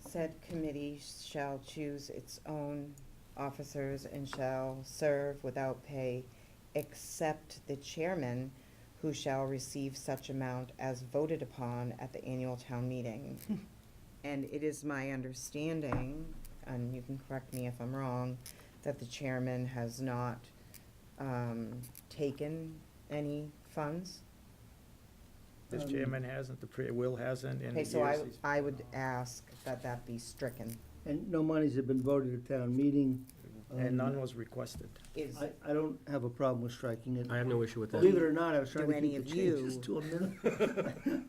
said committee shall choose its own officers and shall serve without pay, except the chairman, who shall receive such amount as voted upon at the annual town meeting. And it is my understanding, and you can correct me if I'm wrong, that the chairman has not taken any funds. This chairman hasn't, Will hasn't in Okay, years. so I would ask that that be stricken. And no monies have been voted at town meeting. And none was requested. Is, I don't have a problem with striking it. I have no issue with that. Believe it or not, I was trying Do to any keep the of you- changes to a minimum.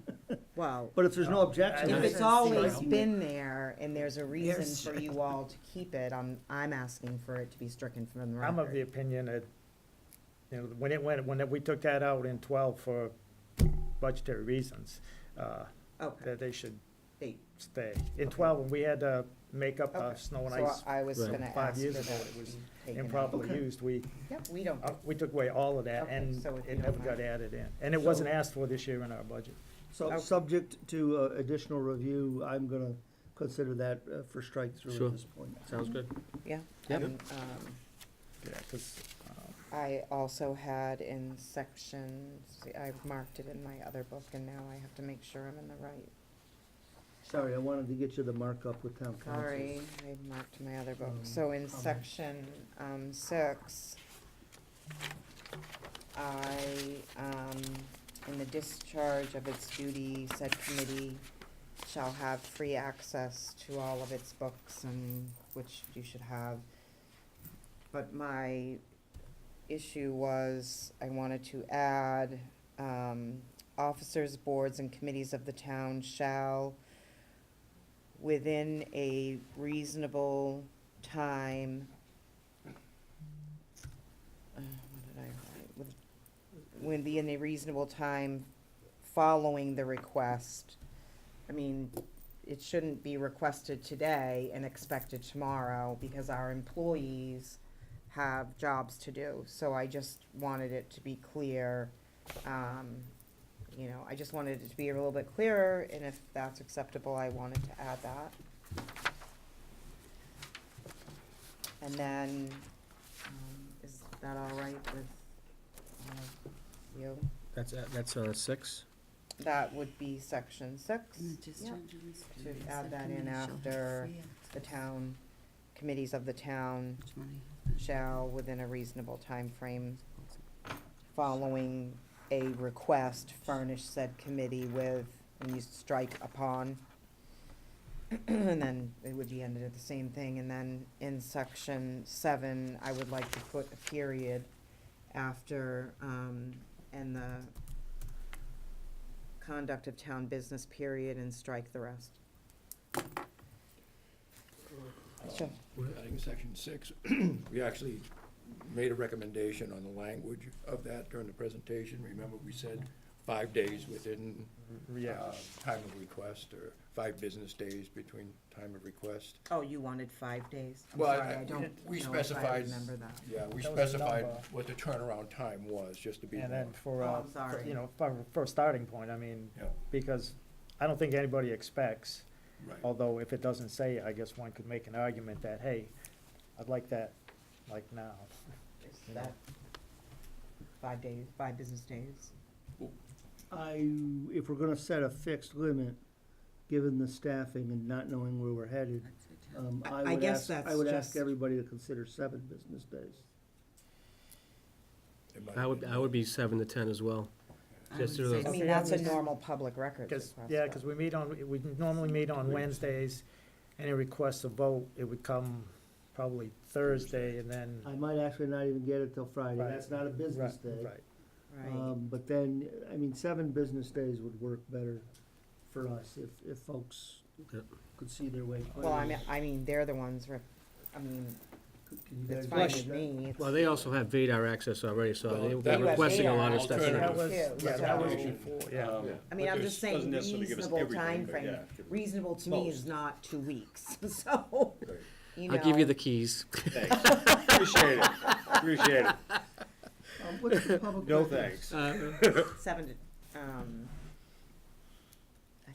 well, But if there's no objection. if I it's said always striking it. been there and there's a reason for you all to keep it, I'm asking for it to be stricken from the record. I'm of the opinion that, when we took that out in 12 for budgetary reasons, Okay, that they should They- stay. In 12, when we had to make up Okay. snow and so ice I was Right. gonna 5 ask for years that ago, to it was be taken out. improperly Okay. used, Yep, we don't, we took away all of that, Okay, and so if you it don't never got mind. added in. And it wasn't asked for this year in our budget. So, Okay. subject to additional review, I'm gonna consider that for strike through Sure. at this point. Sounds good. yeah. Yep. And, Yeah, 'cause, I also had in section, see, I've marked it in my other book and now I have to make sure I'm in the right. Sorry, I wanted to get you the markup with town council. Sorry, I marked my other book. Um, So in comment. section, 6, I, in the discharge of its duty, said committee shall have free access to all of its books and, which you should have. But my issue was, I wanted to add, officers, boards, and committees of the town shall, within a reasonable time, what did I write? Within a reasonable time following the request. I mean, it shouldn't be requested today and expected tomorrow, because our employees have jobs to do. So I just wanted it to be clear, I just wanted it to be a little bit clearer, and if that's acceptable, I wanted to add that. And then, is that all right with you? That's 6. That would be section 6. To add that in after the town, committees of the town shall, within a reasonable time frame, following a request, furnish said committee with, and you strike upon. And then it would be ended at the same thing, and then in section 7, I would like to put a period after, and the conduct of town business period, and strike the rest. Sure. Regarding section 6, we actually made a recommendation on the language of that during the presentation. Remember, we said 5 days within time of request, or 5 business days between time of request. Oh, you wanted 5 days? I'm Well, sorry, I don't we know if I specified- remember that. Yeah, we That was the specified number. what the turnaround time was, just to be. And then for, Oh, I'm sorry. for a starting point, I mean, Yeah, because I don't think anybody expects, right. although if it doesn't say it, I guess one could make an argument that, hey, I'd like that, like now. Is that 5 days, 5 business days? If we're gonna set a fixed limit, given the staffing and not knowing where we're headed, I guess that's I would ask just- everybody to consider 7 business days. In my I would opinion. be 7 to 10 as well. Just would through say those- I mean, Okay, that's a I'm just- normal public records Because, request. yeah, but- because we normally meet on Wednesdays, any requests a vote, it would come probably Thursday, and then. I might actually not even get it till Friday, Right. that's not a business day. Right. Right. But then, I mean, 7 business days would work better for us if folks Yeah. could see their way clear. Well, I mean, they're the ones, I mean, Can you it's guys fine do with that? me. It's- Well, they also have VADAR access already, so Well, they- that they're was- requesting a lot of Yeah, stuff. that anyway. That was, too, yeah, that was so- before, yeah. I mean, But I'm there's- just saying doesn't necessarily give us reasonable everything, but timeframe. yeah, give us Reasonable to me is most. not 2 weeks, so, Right. you know. I'll give you the keys. Thanks, appreciate it, appreciate it. What's the public No records? thanks. 7 to, I thought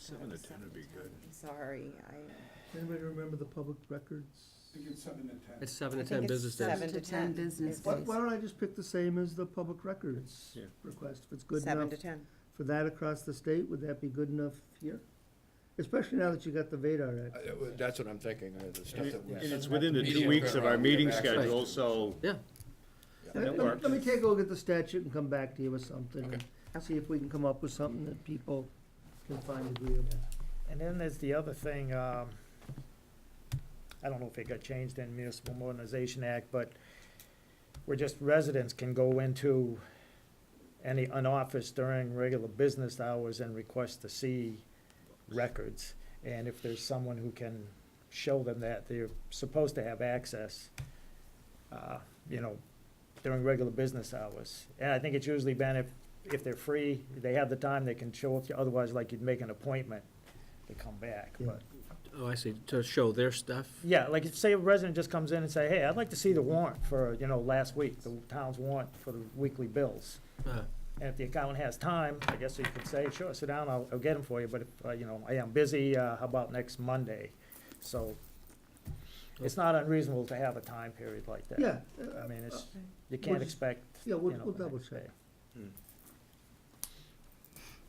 7 it to was 10 would be good. Sorry, Anybody remember the public records? I think it's 7 to 10. It's 7 I to think 10 it's business days. 7 to 10 business is- Why don't I just pick the same as the public records Yeah. request? If it's good 7 enough to 10. for that across the state, would that be good enough here? Especially now that you got the VADAR Act. That's what I'm thinking, the stuff that we. And it's within the Meeting 2 weeks of our turnaround, meeting we have access schedule, to. so. Yeah. That Let me works. take a look at the statute and come back to you with something, and Okay. see if we can come up with something that people can find agreeable. And then there's the other thing, I don't know if it got changed in Municipal Modernization Act, but where just residents can go into an office during regular business hours and request to see records. And if there's someone who can show them that they're supposed to have access, you know, during regular business hours. And I think it's usually been if they're free, they have the time, they can show it to you, otherwise like you'd make an appointment to come back, Yeah. but. Oh, I see, to show their stuff. Yeah, like if, say a resident just comes in and say, hey, I'd like to see the warrant for, last week, the town's warrant for the weekly bills. Uh, And if the accountant has time, I guess you could say, sure, sit down, I'll get them for you, but if, I am busy, how about next Monday? So it's not unreasonable to have a time period like that. Yeah, I mean, you can't We'll- expect, yeah, we'll the double next check. day.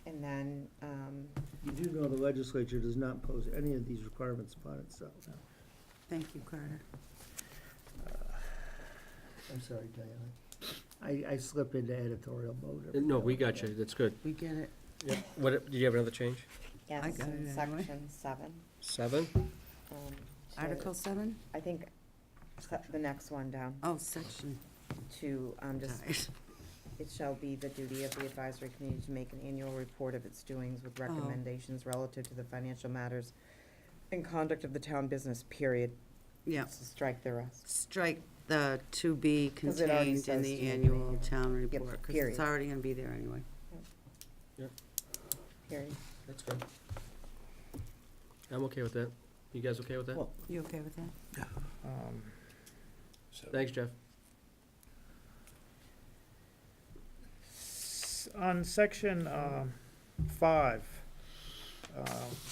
And then, You do know the legislature does not impose any of these requirements upon itself. Thank you, Carter. I'm sorry, Diana. I slip into editorial mode. every No, now we and got then. you, that's good. We get it. What, did you have another change? yes, I got in it anyway. section 7. 7? to- Article 7? I think, the next one down, Oh, section. to, just, Sorry. it shall be the duty of the advisory committee to make an annual report of its doings with recommendations relative to the financial matters and conduct of the town business, period. Yeah. So strike the rest. Strike the to be 'Cause it already contained in says the to be annual contained. town report, because period. it's already gonna be there anyway. Period. That's good. I'm okay with that. You guys okay with that? Well, You okay with that? So- Thanks, Jeff. On section 5,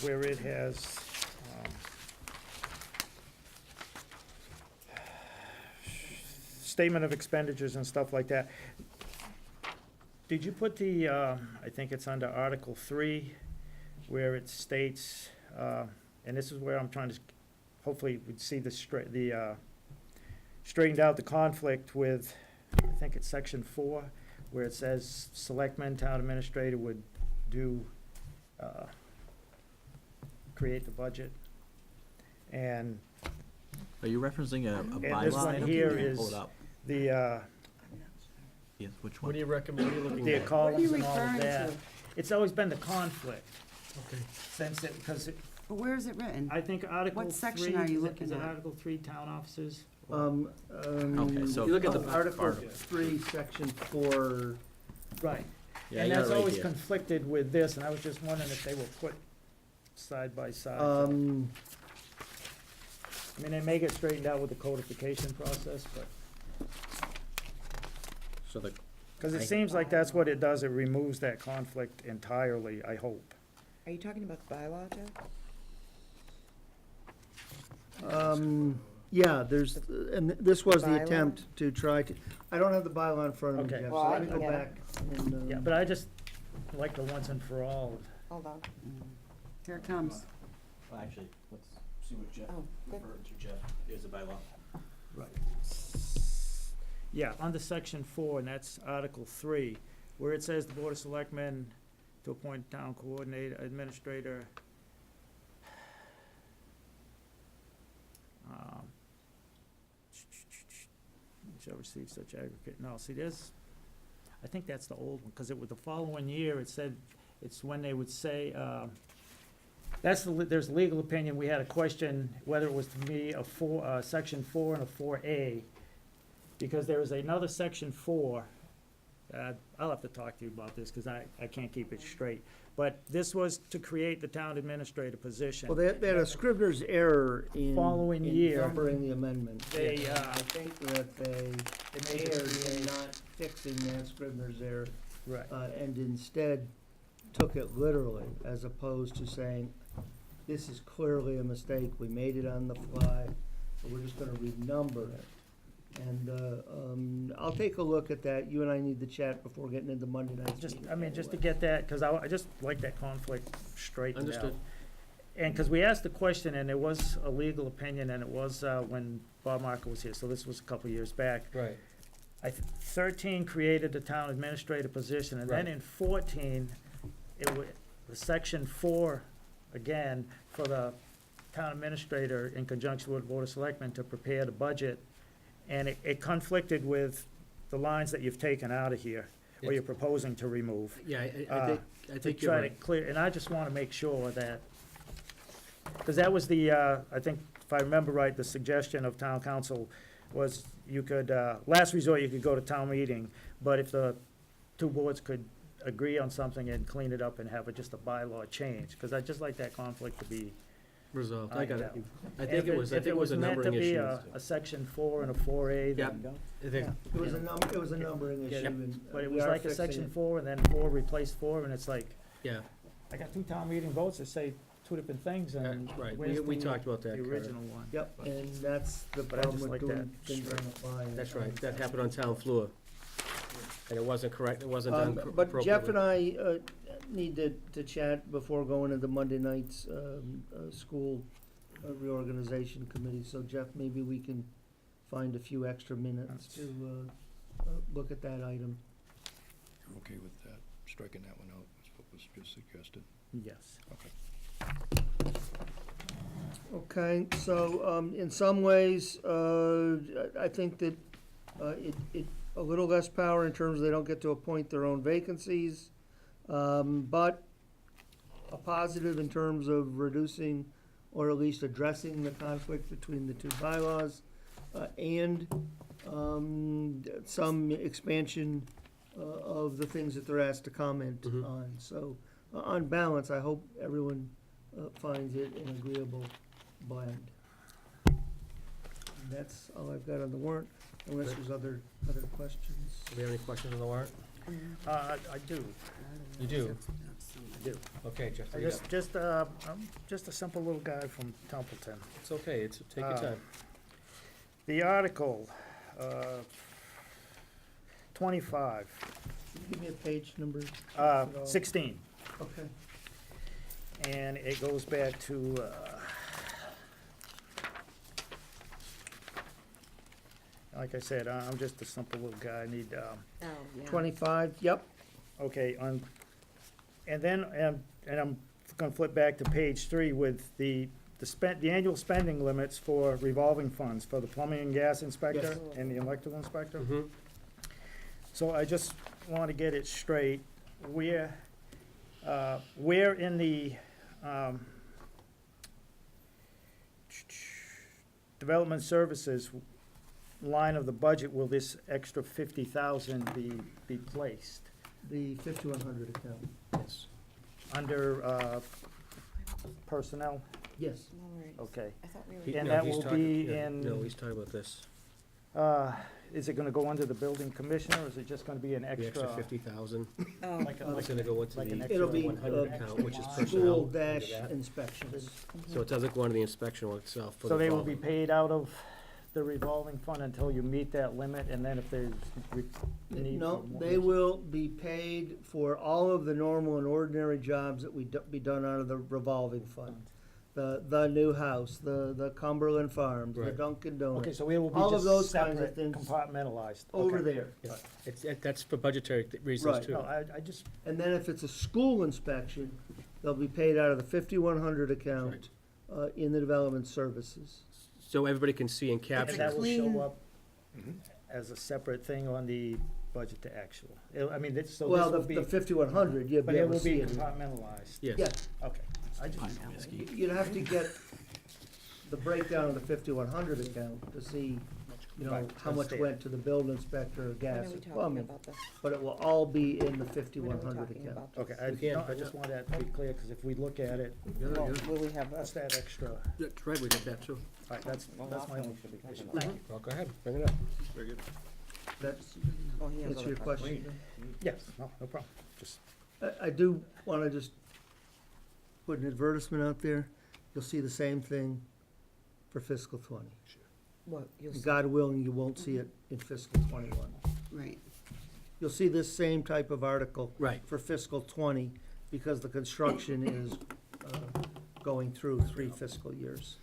where it has statement of expenditures and stuff like that, did you put the, I think it's under Article 3, where it states, and this is where I'm trying to, hopefully we'd see the straightened out the conflict with, I think it's section 4, where it says selectmen, town administrator would do, create the budget. And Are you referencing a and this bylaw one item? here Pull is it up. the, Yes, which What one? do you recommend, what are you looking the at? columns and all referring of that. to? It's always been the conflict, Okay. since it, because But where is it written? I think Article 3. What section are you is it- looking Is it at? Article 3, town officers? Okay, so- You look at the Article article. 3, section 4. Right. Yeah, And I got that's it right always here. conflicted with this, and I was just wondering if they were put side by side. I mean, they may get straightened out with the codification process, but, So the, because it I- seems like that's what it does, it removes that conflict entirely, I hope. Are you talking about the bylaw, Jeff? Yeah, there's, and this was the Bylaw? attempt to try to, I don't have the bylaw in front of me, Okay. Jeff, Well, so I let me can go get it. back and, Yeah, but I just like the once and for all. Hold on. Here it comes. well, actually, let's see what Jeff Oh, good. referred to, Jeff, is a bylaw. Right. Yeah, under section 4, and that's Article 3, where it says the Board of Selectmen to appoint town coordinator, administrator, shall receive such aggregate, no, see, I think that's the old one, because it was the following year, it said, it's when they would say, there's legal opinion, we had a question whether it was to be a section 4 and a 4A, because there is another section 4, I'll have to talk to you about this, because I can't keep it straight, but this was to create the town administrator position. Well, they had a Scrivener's error in. Following in year. numbering the amendment. They, I think that they made it erred in create- not fixing that Scrivener's error, Right. and instead took it literally, as opposed to saying, this is clearly a mistake, we made it on the fly, but we're just gonna renumber it. And, I'll take a look at that, you and I need to chat before getting into Monday night's Just, meeting I mean, just to anyway. get that, because I just like that conflict straightened out. Understood. And, because we asked the question, and there was a legal opinion, and it was when Bob Marker was here, so this was a couple years back. Right. 13 created the town administrator position, and then Right. in 14, the section 4, again, for the town administrator in conjunction with the Board of Selectmen to prepare the budget, and it conflicted with the lines that you've taken out of here, or you're proposing to remove. Yeah, I To think you're try to right. clear, and I just want to make sure that, because that was the, I think, if I remember right, the suggestion of town council was you could, last resort, you could go to town meeting, but if the two boards could agree on something and clean it up and have it just a bylaw change, because I'd just like that conflict to be Resolved, I got it. ironed out. I think it was a numbering If it issue. was meant to be a section 4 and a 4A, then, I think, It was it was a numbering issue, Get it. and but it we was are like a fixing section it. 4, and then 4 replaced 4, and it's like, yeah, I got 2 town meeting votes that say 2 different things, and right, where's we the- talked about that, the Carter. original one? Yep, and that's the But I problem just with like doing that things on the fly. That's right, that happened on town floor. And it wasn't correct, it wasn't done appropriately. But Jeff and I need to chat before going into Monday night's school reorganization committee. So Jeff, maybe we can find a few extra minutes to look at that item. You're okay with that, striking that one out, is what was just suggested? Yes. Okay, so in some ways, I think that it a little less power in terms of they don't get to appoint their own vacancies, but a positive in terms of reducing or at least addressing the conflict between the two bylaws, and some expansion of the things that they're asked to comment Mhm. on. So on balance, I hope everyone finds it an agreeable blend. That's all I've got on the warrant, unless there's other questions. Do we have any questions on the warrant? I do. You do? I do. Okay, Jeff, I read up. I'm just a simple little guy from Templeton. It's okay, take your time. The article, 25, Can you give me a page number? 16, Okay. and it goes back to, like I said, I'm just a simple little guy, I need, Oh, yeah. 25, yep. okay, and then, and I'm gonna flip back to page 3 with the annual spending limits for revolving funds for the plumbing and gas inspector Yes. and the electrical inspector. Mhm. So I just want to get it straight. Where in the development services line of the budget will this extra 50,000 be placed? The 5100 account. Yes. Under personnel? Yes. Okay. He- And no, that he's will talking- be yeah, in- No, he's talking about this, Is it going to go under the building commissioner, or is it just going to be an the extra extra? 50,000. Like a- It's gonna go into like an the extra It'll be 100 account, which is personnel. School under dash that. inspections. So it doesn't go into the inspection itself for the So they will be revolving. paid out of the revolving fund until you meet that limit, and then if there's need No, for more. they will be paid for all of the normal and ordinary jobs that be done out of the revolving fund. the new house, the Cumberland Farms, the Right. Dunkin' Donuts. Okay, so it will be All of those just kinds of separate, things compartmentalized. over Okay. there. Yeah. That's for budgetary reasons Right. too. No, I just, And then if it's a school inspection, they'll be paid out of the 5100 account in the development services. So everybody can see and and capture. that will clean- show up as a separate thing on the budget to actual. I mean, so this Well, will be, the 5100, you'll but be it able will to see be it. compartmentalized. Yes. Yeah, Okay, I just, you'd have to get the breakdown of the 5100 account to see, you know, Right, how much understand. went to the building inspector or When gas are or we talking plumbing, about this? but it will all be in the When are we 5100 talking account. about this? okay, We can, no, I but just no. want that to be clear, because if we look at it, Well, will we have what's that? that extra? All That's right, we did that too. right, that's my only should be issue. talking Thank you. Well, go ahead, bring it up. Very good. That's, Oh, he has answer other your questions. question. Yes, no problem. Just, I do wanna just put an advertisement out there. You'll see the same thing for fiscal 20. What, you'll see- God willing, you won't see it in fiscal 21. Right. You'll see this same type of article Right. for fiscal 20 because the construction is going through 3 fiscal years.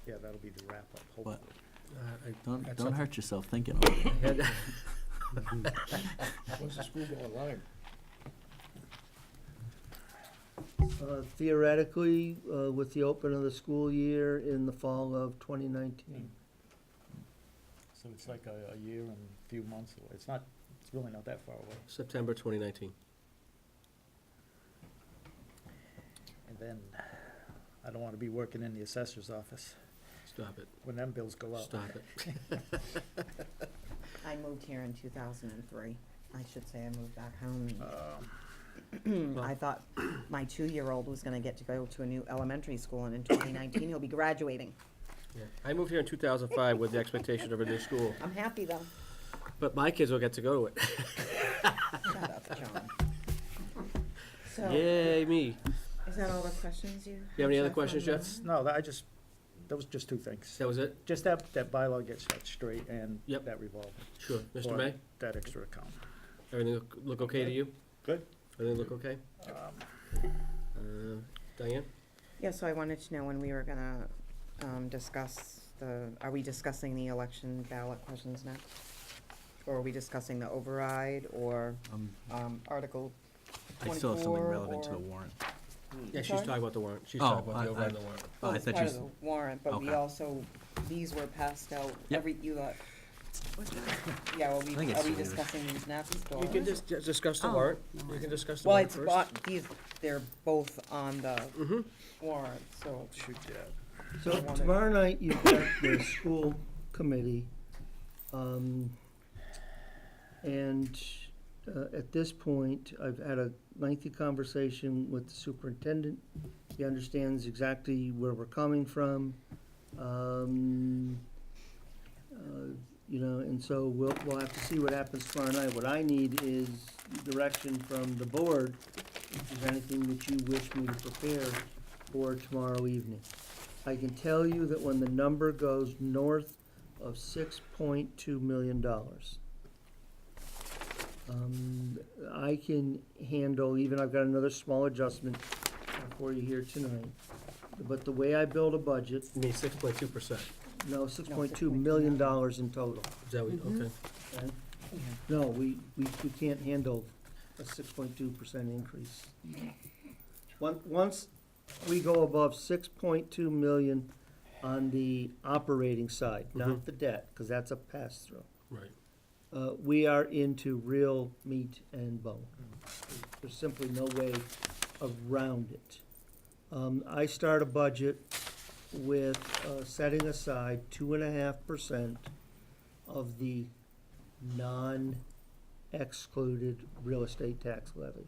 yeah, that'll be the wrap up, What? hopefully. Don't hurt yourself thinking of it. When's the school go online? Theoretically, with the open of the school year in the fall of 2019. So it's like a year and a few months away. It's not, it's really not that far away. September 2019. And then, I don't wanna be working in the assessor's office Stop it, when them bills go up. stop it. I moved here in 2003. I should say I moved back home. I thought my 2-year-old was gonna get to go to a new elementary school, and in 2019, he'll be graduating. Yeah. I moved here in 2005 with the expectation of a new school, I'm happy, though. but my kids will get to go to it. Shut up, John. So, Yay, me. is that all the questions you? You have any other Jeff, questions, on Jeff? that? No, that was just two things. That was it? Just that bylaw gets set straight and Yep. that revolving. Sure. Mr. or May, That extra account. everything look okay to you? Good. Everything look okay? Diane? Yeah, so I wanted to know when we were gonna discuss are we discussing the election ballot questions next? Or are we discussing the override or Article 24? I still have something relevant to or- the warrant. Yeah, she's Sorry? talking about the warrant. She's Oh, talking about the override of the warrant. Oh, I It's thought part you of s- the warrant, but we Okay. also, these were passed out, Yep. you got, yeah, I think are it's we later. discussing these next, or? You can just discuss the Oh, warrant. no. You can discuss the Well, warrant it's, first. they're both on the Mm-hmm. warrant, so. Shoot, yeah. So tomorrow night, you've got the school committee. And at this point, I've had a lengthy conversation with the superintendent. He understands exactly where we're coming from. You know, and so we'll have to see what happens tomorrow night. What I need is direction from the board, if there's anything that you wish me to prepare for tomorrow evening. I can tell you that when the number goes north of $6.2 million, I can handle, even I've got another small adjustment for you here tonight. But the way I build a budget, You mean 6.2%? no, $6.2 million in total. Is that what, okay. Okay? No, we can't handle a 6.2% increase. Once we go above 6.2 million on the operating side, not the debt, because that's a pass-through, Right. we are into real meat and bone. There's simply no way around it. I start a budget with setting aside 2.5% of the non-excluded real estate tax levy.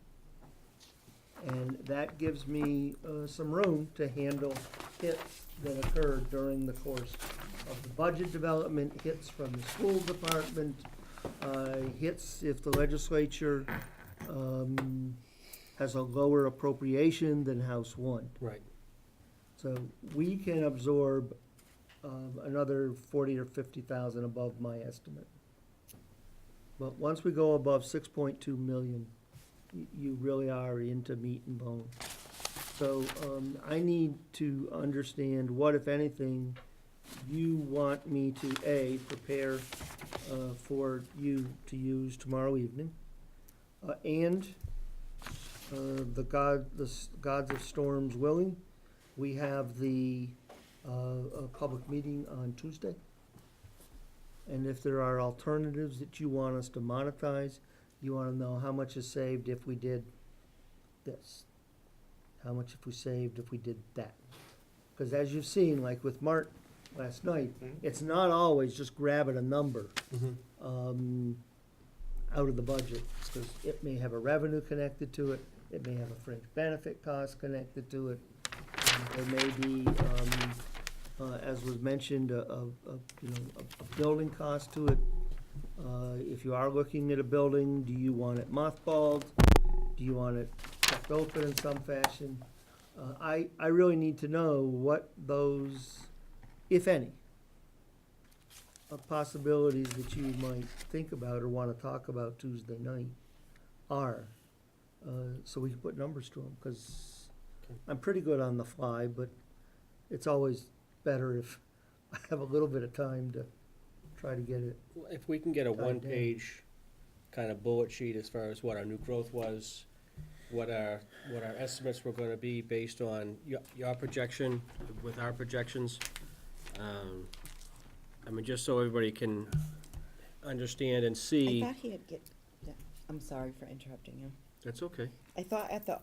And that gives me some room to handle hits that occur during the course of the budget development, hits from the school department, hits if the legislature has a lower appropriation than House 1. Right. So we can absorb another 40 or 50,000 above my estimate. But once we go above 6.2 million, you really are into meat and bone. So, I need to understand what, if anything, you want me to, A, prepare, for you to use tomorrow evening, and, the gods of storms willing, we have the, a public meeting on Tuesday. And if there are alternatives that you want us to monetize, you wanna know how much is saved if we did this. How much if we saved if we did that. Because as you've seen, like with Mark last night, it's not always just grabbing a number out of the budget. Because it may have a revenue connected to it, it may have a fringe benefit cost connected to it. There may be, as was mentioned, a building cost to it. If you are looking at a building, do you want it mothballed? Do you want it kept open in some fashion? I really need to know what those, if any, possibilities that you might think about or want to talk about Tuesday night are, so we can put numbers to them, because I'm pretty good on the fly, but it's always better if I have a little bit of time to try to get it. If we can get a Tied down. one-page kind of bullet sheet as far as what our new growth was, what our estimates were gonna be based on your projection with our projections. I mean, just so everybody can understand and I see. thought he had I'm sorry for interrupting you. That's okay. I thought at the,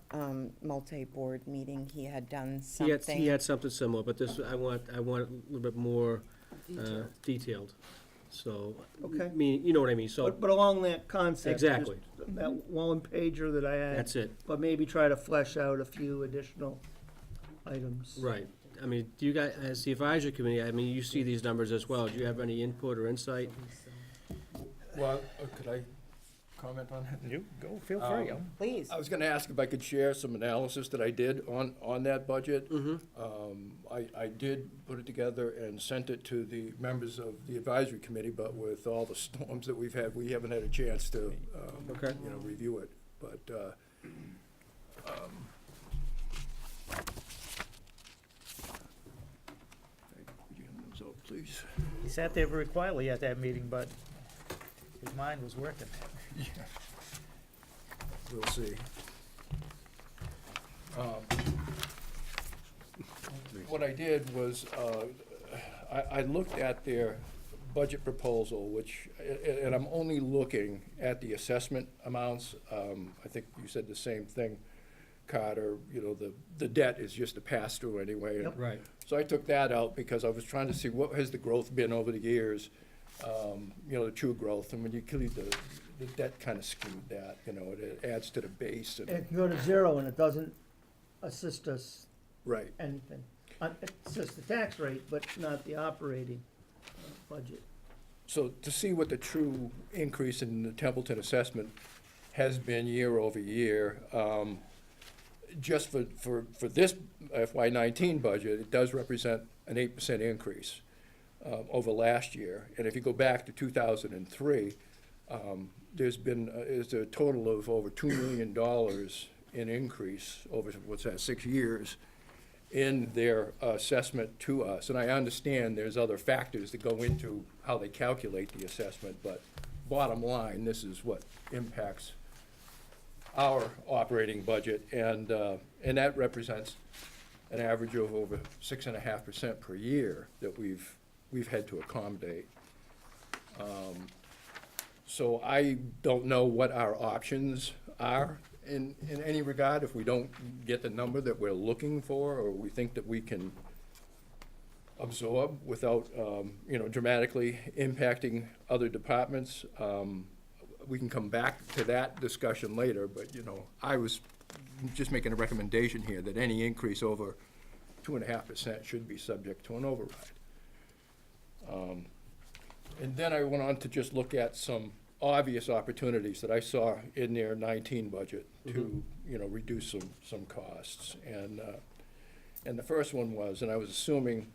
multi-board meeting, he had done He had, something. he had something similar, but this, I want it a little bit more, detailed, so. Okay. Meaning, you know what I mean, so, But along that concept. Exactly. just That one pager that I had. that's it, But maybe try to flesh out a few additional items. right. I mean, do you guys, as the advisory committee, I mean, you see these numbers as well, do you have any input or insight? Well, could I comment on that? You go, feel free. Please. I was gonna ask if I could share some analysis that I did on that budget. I did put it together and sent it to the members of the advisory committee, but with all the storms that we've had, we haven't had a chance to, Okay. review it. But, so, please. He sat there very quietly at that meeting, but his mind was working. We'll see. What I did was, I looked at their budget proposal, which, and I'm only looking at the assessment amounts. I think you said the same thing, Carter, the debt is just a pass-through anyway. Yep. Right. So I took that out because I was trying to see what has the growth been over the years, the true growth. And when you leave the debt kind of skewed that, it adds to the base. It can go to zero and it doesn't assist us Right. anything. It assists the tax rate, but not the operating budget. So to see what the true increase in the Templeton assessment has been year over year, just for this FY19 budget, it does represent an 8% increase over last year. And if you go back to 2003, there's a total of over $2 million in increase over, 6 years in their assessment to us. And I understand there's other factors that go into how they calculate the assessment, but bottom line, this is what impacts our operating budget, and that represents an average of over 6.5% per year that we've had to accommodate. So I don't know what our options are in any regard if we don't get the number that we're looking for, or we think that we can absorb without, dramatically impacting other departments. We can come back to that discussion later, but, I was just making a recommendation here that any increase over 2.5% should be subject to an override. And then I went on to just look at some obvious opportunities that I saw in their 19 budget to, reduce some costs. And the first one was, and I was assuming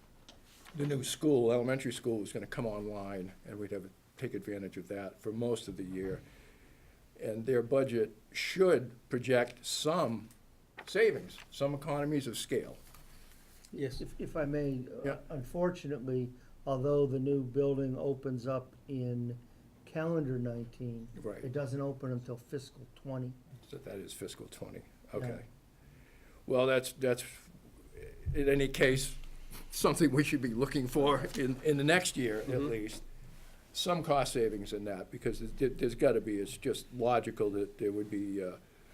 the new school, elementary school, was gonna come online, and we'd have to take advantage of that for most of the year. And their budget should project some savings, some economies of scale. Yes, if I may, Yeah. unfortunately, although the new building opens up in calendar 19, Right. it doesn't open until fiscal 20. So that is fiscal 20, Yeah. okay. Well, that's, in any case, something we should be looking for in the next year at least. Some cost savings in that, because there's gotta be, it's just logical that there would be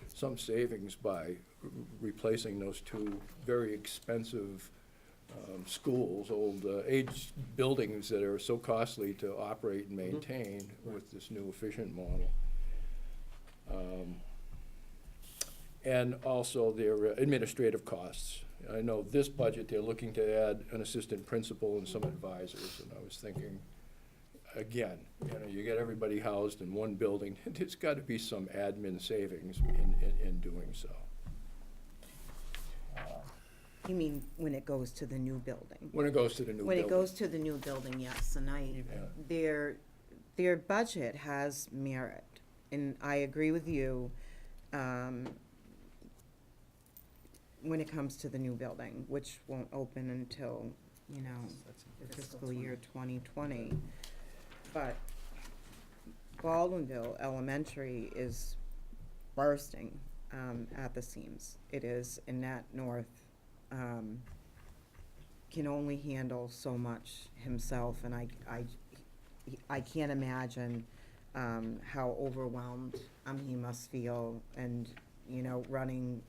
some savings by replacing those two very expensive schools, old aged buildings that are so costly to operate and maintain with this new efficient model. And also their administrative costs. I know this budget, they're looking to add an assistant principal and some advisors, and I was thinking, again, you get everybody housed in one building, there's gotta be some admin savings in doing so. You mean when it goes to the new building? When it goes to the new When building. it goes to the new building, yes, and their budget has merit, and I agree with you, when it comes to the new building, which won't open until, the fiscal year 2020. But Baldwinville Elementary is bursting, at the seams. It is, and Nat North, can only handle so much himself, and I can't imagine, how overwhelmed, he must feel, and, running,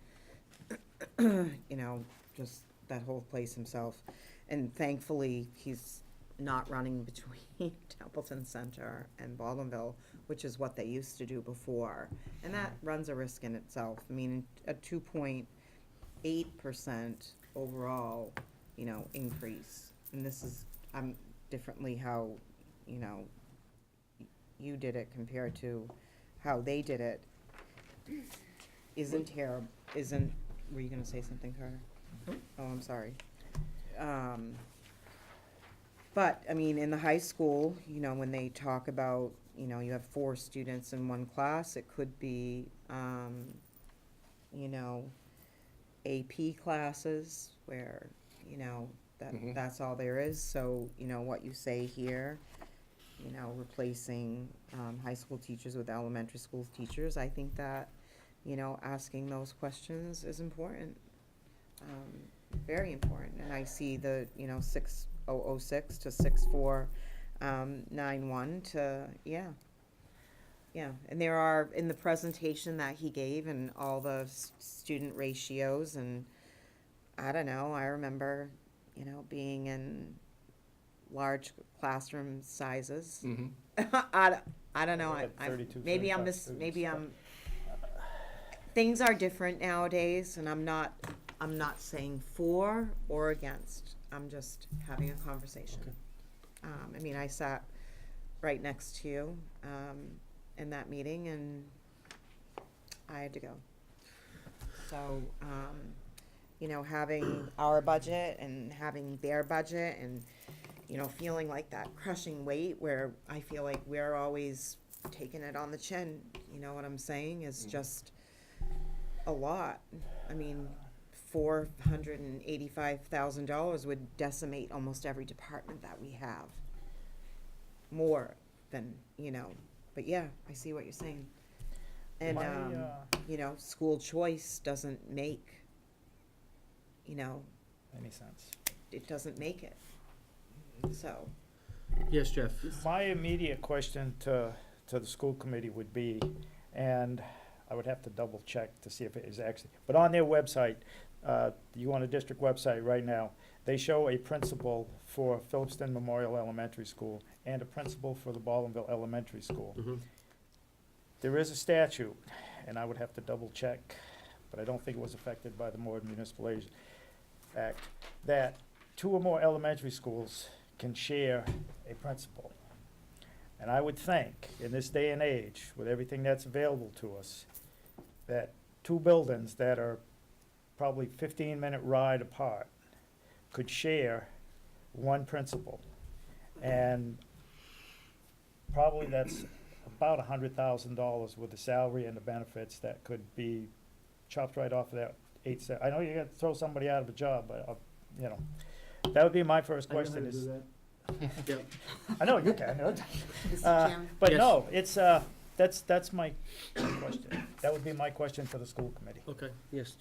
just that whole place himself. And thankfully, he's not running between Templeton Center and Baldwinville, which is what they used to do before. And that runs a risk in itself. I mean, a 2.8% overall, increase. And this is, differently how, you did it compared to how they did it. Were you gonna say something, Carter? Oh, I'm sorry. But, in the high school, when they talk about, you have 4 students in one class, it could be, AP classes where, that's all there is. So, what you say here, replacing, high school teachers with elementary school teachers, I think that, asking those questions is important. Very important. And I see the, 6006 to 6491 to, yeah. And there are, in the presentation that he gave, and all the student ratios, and I don't know, I remember, being in large classroom sizes. I don't know, Like 32, maybe I'm 35 things are different nowadays, and I'm not saying for or against, I'm just having a conversation. I sat right next to you, in that meeting, and I had to go. So, having our budget and having their budget, and, feeling like that crushing weight where I feel like we're always taking it on the chin, you know what I'm saying, is just a lot. $485,000 would decimate almost every department that we have. More than, but yeah, I see what you're saying. And, school choice doesn't make, Any sense? it doesn't make it. So, Yes, Jeff. My immediate question to the school committee would be, and I would have to double check to see if it is actually, but on their website, you go on the district website right now, they show a principal for Phillipston Memorial Elementary School and a principal for the Baldwinville Elementary School. There is a statute, and I would have to double check, but I don't think it was affected by the Moore Municipal Act, that 2 or more elementary schools can share a principal. And I would think, in this day and age, with everything that's available to us, that 2 buildings that are probably 15-minute ride apart could share one principal. And probably that's about $100,000 with the salary and the benefits that could be chopped right off of that I know you got to throw somebody out of a job, but, you know, that would be my first question is. I know you can. Mr. Chairman? But Yes. no, it's, that's my question. That would be my question for the school committee. Okay, yes.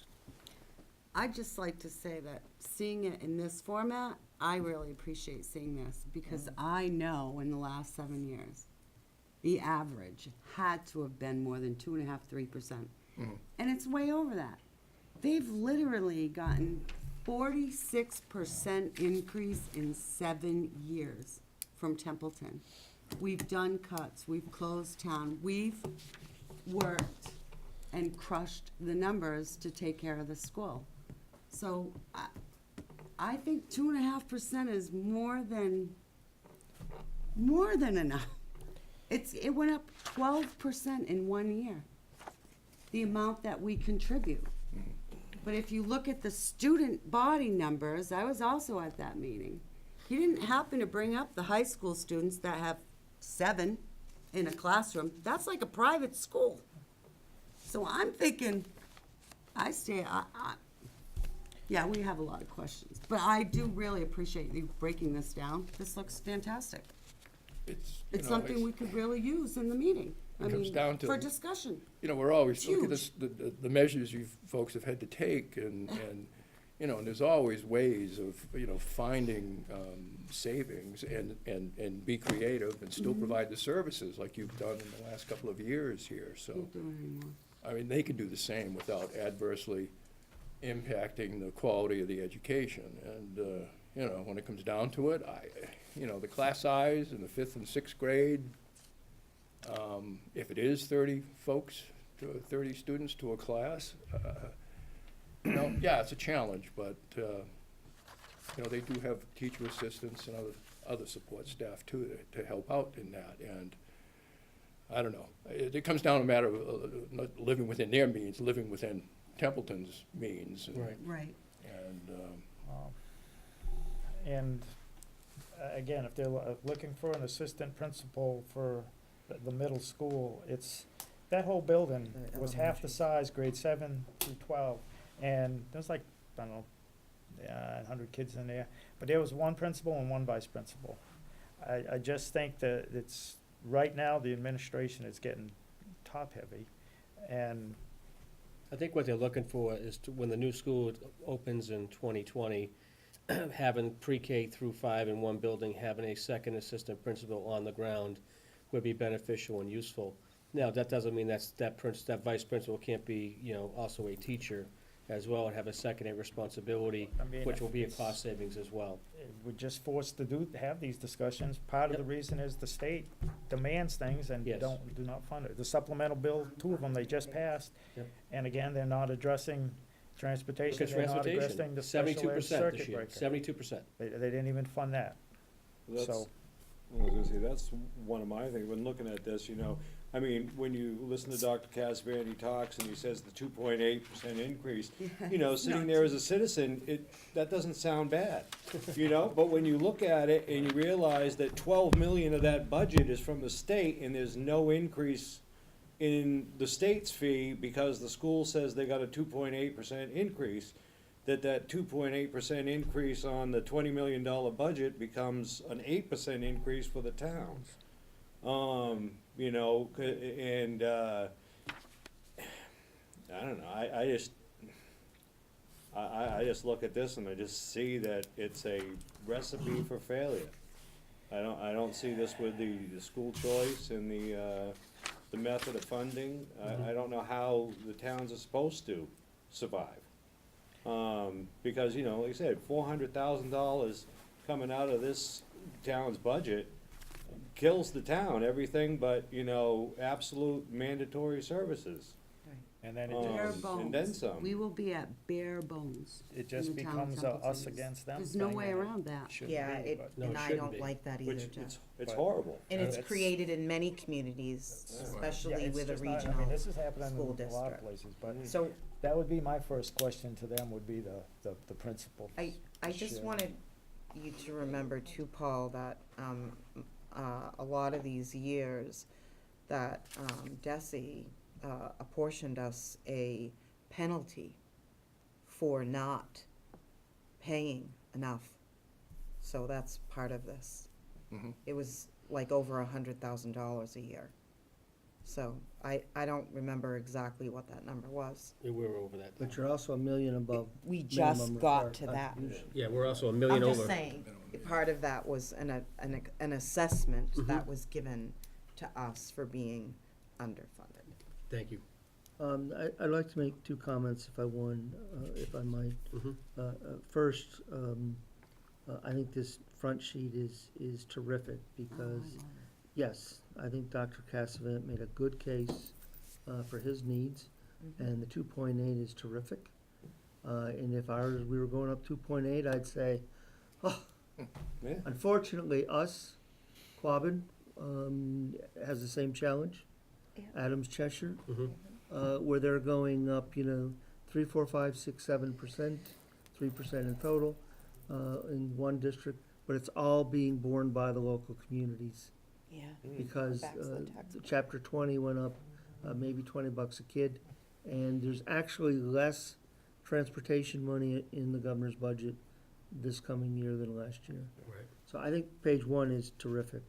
I'd just like to say that seeing it in this format, I really appreciate seeing this, because I know in the last 7 years, the average had to have been more than 2.5%, 3%. And it's way over that. They've literally gotten 46% increase in 7 years from Templeton. We've done cuts, we've closed town, we've worked and crushed the numbers to take care of the school. So I think 2.5% is more than enough. It went up 12% in 1 year, the amount that we contribute. But if you look at the student body numbers, I was also at that meeting. He didn't happen to bring up the high school students that have 7 in a classroom. That's like a private school. So I'm thinking, yeah, we have a lot of questions, but I do really appreciate you breaking this down. This looks fantastic. It's something we could really use in the meeting. I It comes mean, down to- for discussion. You know, we're always, It's look at this, the measures you folks have had to take, and, you know, and there's always ways of, you know, finding savings and be creative and still provide the services like you've done in the last couple of years here, so. Can't do it anymore. I mean, they can do the same without adversely impacting the quality of the education. And, you know, when it comes down to it, you know, the class size in the 5th and 6th grade, if it is 30 folks, 30 students to a class, you know, yeah, it's a challenge, but, you know, they do have teacher assistants and other support staff too to help out in that. And I don't know, it comes down to a matter of not living within their means, living within Templeton's means. And- Right. Right. And again, if they're looking for an assistant principal for the middle school, that whole building The was half the elementary. size, grade 7 through 12. And there's like, I don't know, 100 kids in there. But there was one principal and one vice principal. I just think that right now, the administration is getting top-heavy. And I think what they're looking for is when the new school opens in 2020, having pre-K through 5 in one building, having a second assistant principal on the ground would be beneficial and useful. Now, that doesn't mean that vice principal can't be, you know, also a teacher as well and have a secondary responsibility, I mean, which will be a it's- cost savings as well. we're just forced to have these discussions. Part of the reason is the state demands things and Yes. do not fund it. The supplemental bill, 2 of them they just passed. Yep. And again, they're not addressing Look transportation, at they're not addressing transportation, the special ed 72% this circuit year, breaker. 72%. They didn't even fund that. That's, So- I was gonna say, that's one of my things, when looking at this, you know, I mean, when you listen to Dr. Casper and he talks and he says the 2.8% increase, you know, sitting there as a citizen, that doesn't sound bad, you know? But when you look at it and you realize that 12 million of that budget is from the state and there's no increase in the state's fee because the school says they got a 2.8% increase, that 2.8% increase on the $20 million budget becomes an 8% increase for the towns. You know, and, I don't know, I just look at this and I just see that it's a recipe for failure. I don't see this with the school choice and the method of funding. I don't know how the towns are supposed to survive. Because, you know, like I said, $400,000 coming out of this town's budget kills the town, everything but, you know, absolute mandatory services. And then Bare and then bones. some. We will be at bare bones. it just in the town of becomes a us Templeton. against them There's no thing, way and it around that. shouldn't Yeah, be, but- No, and it I shouldn't don't be. like that Which, either, Jeff. it's But- horrible. And it's That's- created in many communities, Yeah, especially it's with a just not- I mean, regional this is happening school in a lot of district. places, but So that would be my first question to them, would be the principal. I just Sure. wanted you to remember too, Paul, that a lot of these years, that DESI apportioned us a penalty for not paying enough. So that's part of this. Mhm. It was like over $100,000 a year. So I don't remember exactly what that number was. Yeah, we're over that. But you're also $1 million above We just minimum got required to that. contribution. Yeah, we're also $1 I'm million over. just saying, part of that was an assessment that was given to us for being underfunded. Thank you. I'd like to make two comments if I might. Mhm. First, I think this front sheet is terrific because, yes, I think Dr. Cassavant made a good case for his needs, and the 2.8 is terrific. And if we were going up 2.8, I'd say, oh, Yeah. unfortunately, Quabbin, has the same challenge. Yeah. Adams, Cheshire, Mhm. where they're going up, 3, 4, 5, 6, 7%, 3% in total, in one district, but it's all being borne by the local communities. Yeah. Because Backs the tax bill. chapter 20 went up maybe $20 a kid, and there's actually less transportation money in the governor's budget this coming year than last year. Right. So I think page 1 is terrific.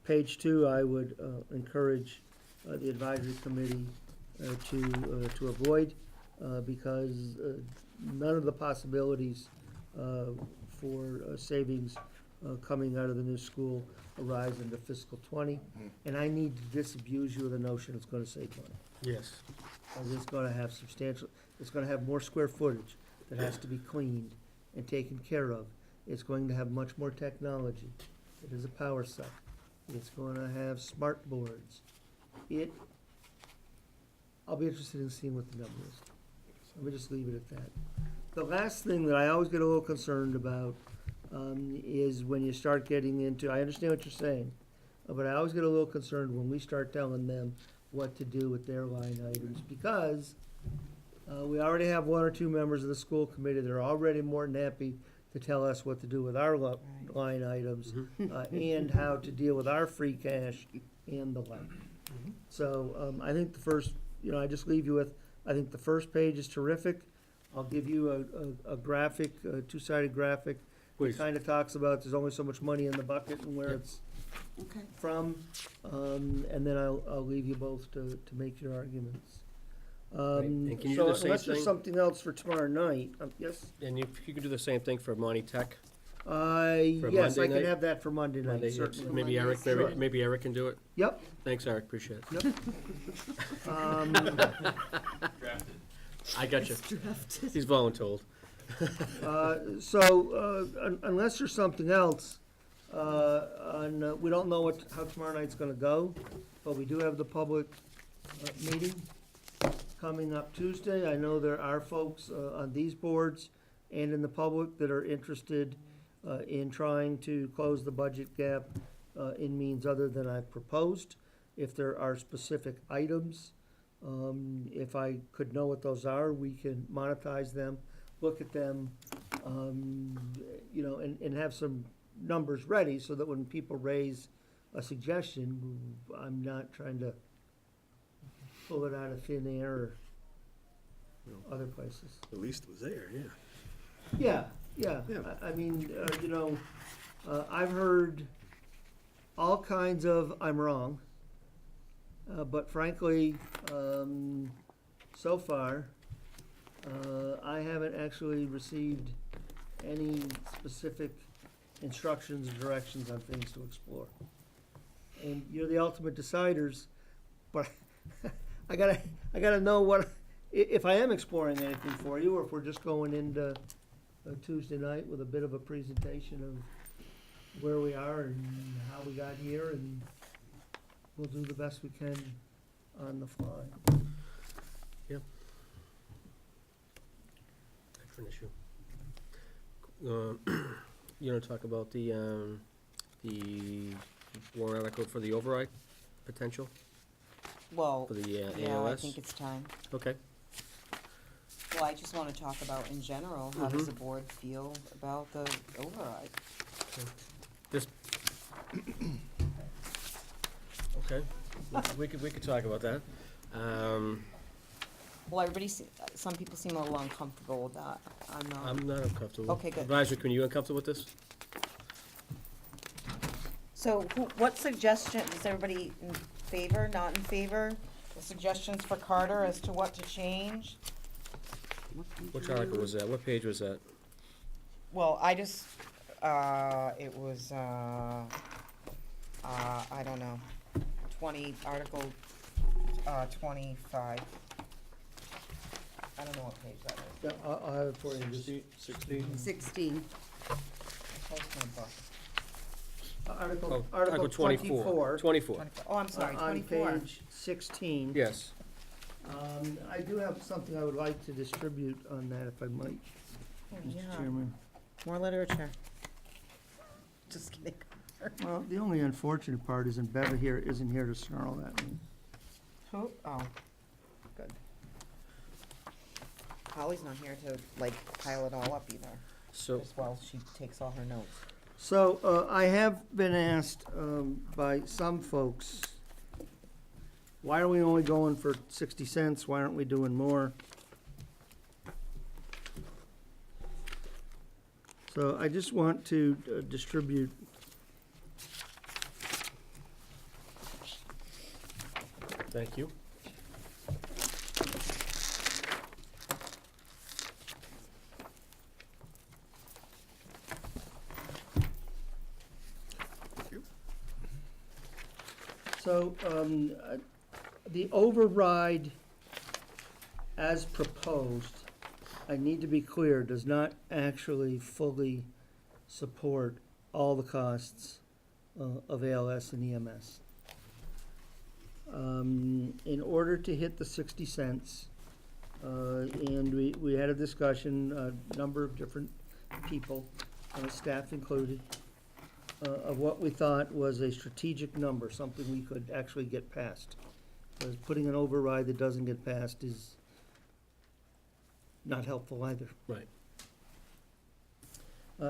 Page 2, I would encourage the advisory committee to avoid, because none of the possibilities for savings coming out of the new school arise into fiscal '20. And I need to disabuse you of the notion it's gonna save money. Yes. Because it's gonna have it's gonna have more square footage that has to be cleaned and taken care of. It's going to have much more technology. It is a power suck. It's gonna have smart boards. I'll be interested in seeing what the number is. Let me just leave it at that. The last thing that I always get a little concerned about is when you start getting into, I understand what you're saying, but I always get a little concerned when we start telling them what to do with their line items, because we already have 1 or 2 members of the school committee that are already more than happy to tell us what to do with our line items, and how to deal with our free cash and the like. So I think the first, I just leave you with, I think the first page is terrific. I'll give you a graphic, a 2-sided graphic. Please. It kind of talks about there's only so much money in the bucket and where Yep. it's Okay. from, and then I'll leave you both to make your arguments. And can you So do the same unless there's thing? something else for tomorrow night, yes? And if you could do the same thing for Monty Tech, Yes, Monday I can night? have that for Monday night, Monday, certainly. maybe Eric, Sure. maybe Eric can do it? Yep, Thanks, Eric, appreciate it. yep. Drafted. I got you. Drafted. He's voluntold. Unless there's something else, we don't know how tomorrow night's gonna go, but we do have the public meeting coming up Tuesday. I know there are folks on these boards and in the public that are interested in trying to close the budget gap in means other than I've proposed. If there are specific items, if I could know what those are, we can monetize them, look at them, and have some numbers ready so that when people raise a suggestion, I'm not trying to pull it out of thin air or other places. At least it was there, yeah. Yeah, yeah. Yeah. I mean, I've heard all kinds of "I'm wrong," but frankly, so far, I haven't actually received any specific instructions or directions on things to explore. And you're the ultimate deciders, but I gotta know if I am exploring anything for you, or if we're just going into Tuesday night with a bit of a presentation of where we are and how we got here, and we'll do the best we can on the fly. Different issue. You want to talk about the warrant article for the override potential Well, for the yeah, I AOS? think it's time. Okay. Well, I just want to talk about in general, how does the board feel about the override? Okay. We could talk about that. Well, some people seem a little uncomfortable with that. I'm not. I'm not uncomfortable. Okay, good. Advisory committee, you uncomfortable with this? So what suggestion, is everybody in favor, not in favor? The suggestions for Carter as to what to change? Which article was that? What page was that? Well, I just, it was, I don't know, Article 25. I don't know what page that is. Yeah, I'll have it for you, just 16. Close my book. Article, Oh, Article 24. 24. Oh, I'm sorry, On 24. page 16. Yes. I do have something I would like to distribute on that, if I might, Yeah. Mr. Chairman. More literature. Just kidding. Well, the only unfortunate part is Beva here isn't here to snarl at me. Who? Oh, good. Holly's not here to, like, pile it all up either, So, as well, she takes all her notes. So, I have been asked, by some folks, why are we only going for 60 cents? Why aren't we doing more? So I just want to distribute. thank you. So, the override as proposed, I need to be clear, does not actually fully support all the costs of ALS and EMS. In order to hit the 60 cents, and we had a discussion, a number of different people, staff included, of what we thought was a strategic number, something we could actually get past. Because putting an override that doesn't get passed is not helpful either. Right.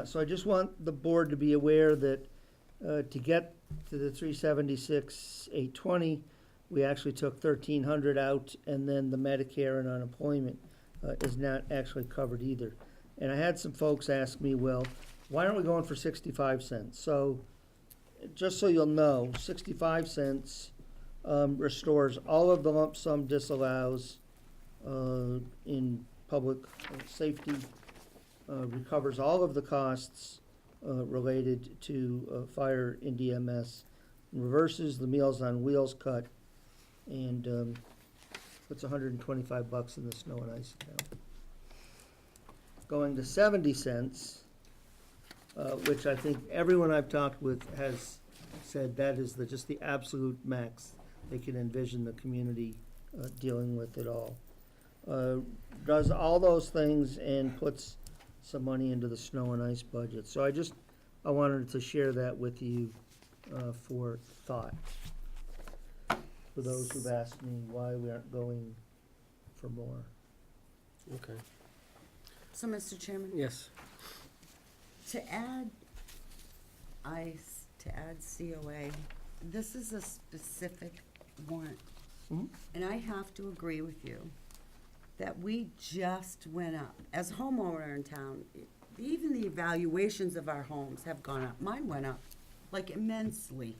So I just want the board to be aware that to get to the 376,820, we actually took 1,300 out, and then the Medicare and unemployment is not actually covered either. And I had some folks ask me, well, why aren't we going for 65 cents? So, just so you'll know, 65 cents restores all of the lump sum disallows in public safety, recovers all of the costs related to fire and EMS, reverses the Meals on Wheels cut, and puts $125 in the snow and ice account. Going to 70 cents, which I think everyone I've talked with has said that is just the absolute max they can envision the community dealing with it all. Does all those things and puts some money into the snow and ice budget. So I wanted to share that with you for thought. For those who've asked me why we aren't going for more. Okay. So, Mr. Chairman, Yes. to add ICE, to add COA, this is a specific warrant. Mhm. And I have to agree with you that we just went up. As a homeowner in town, even the evaluations of our homes have gone up. Mine went up, like immensely.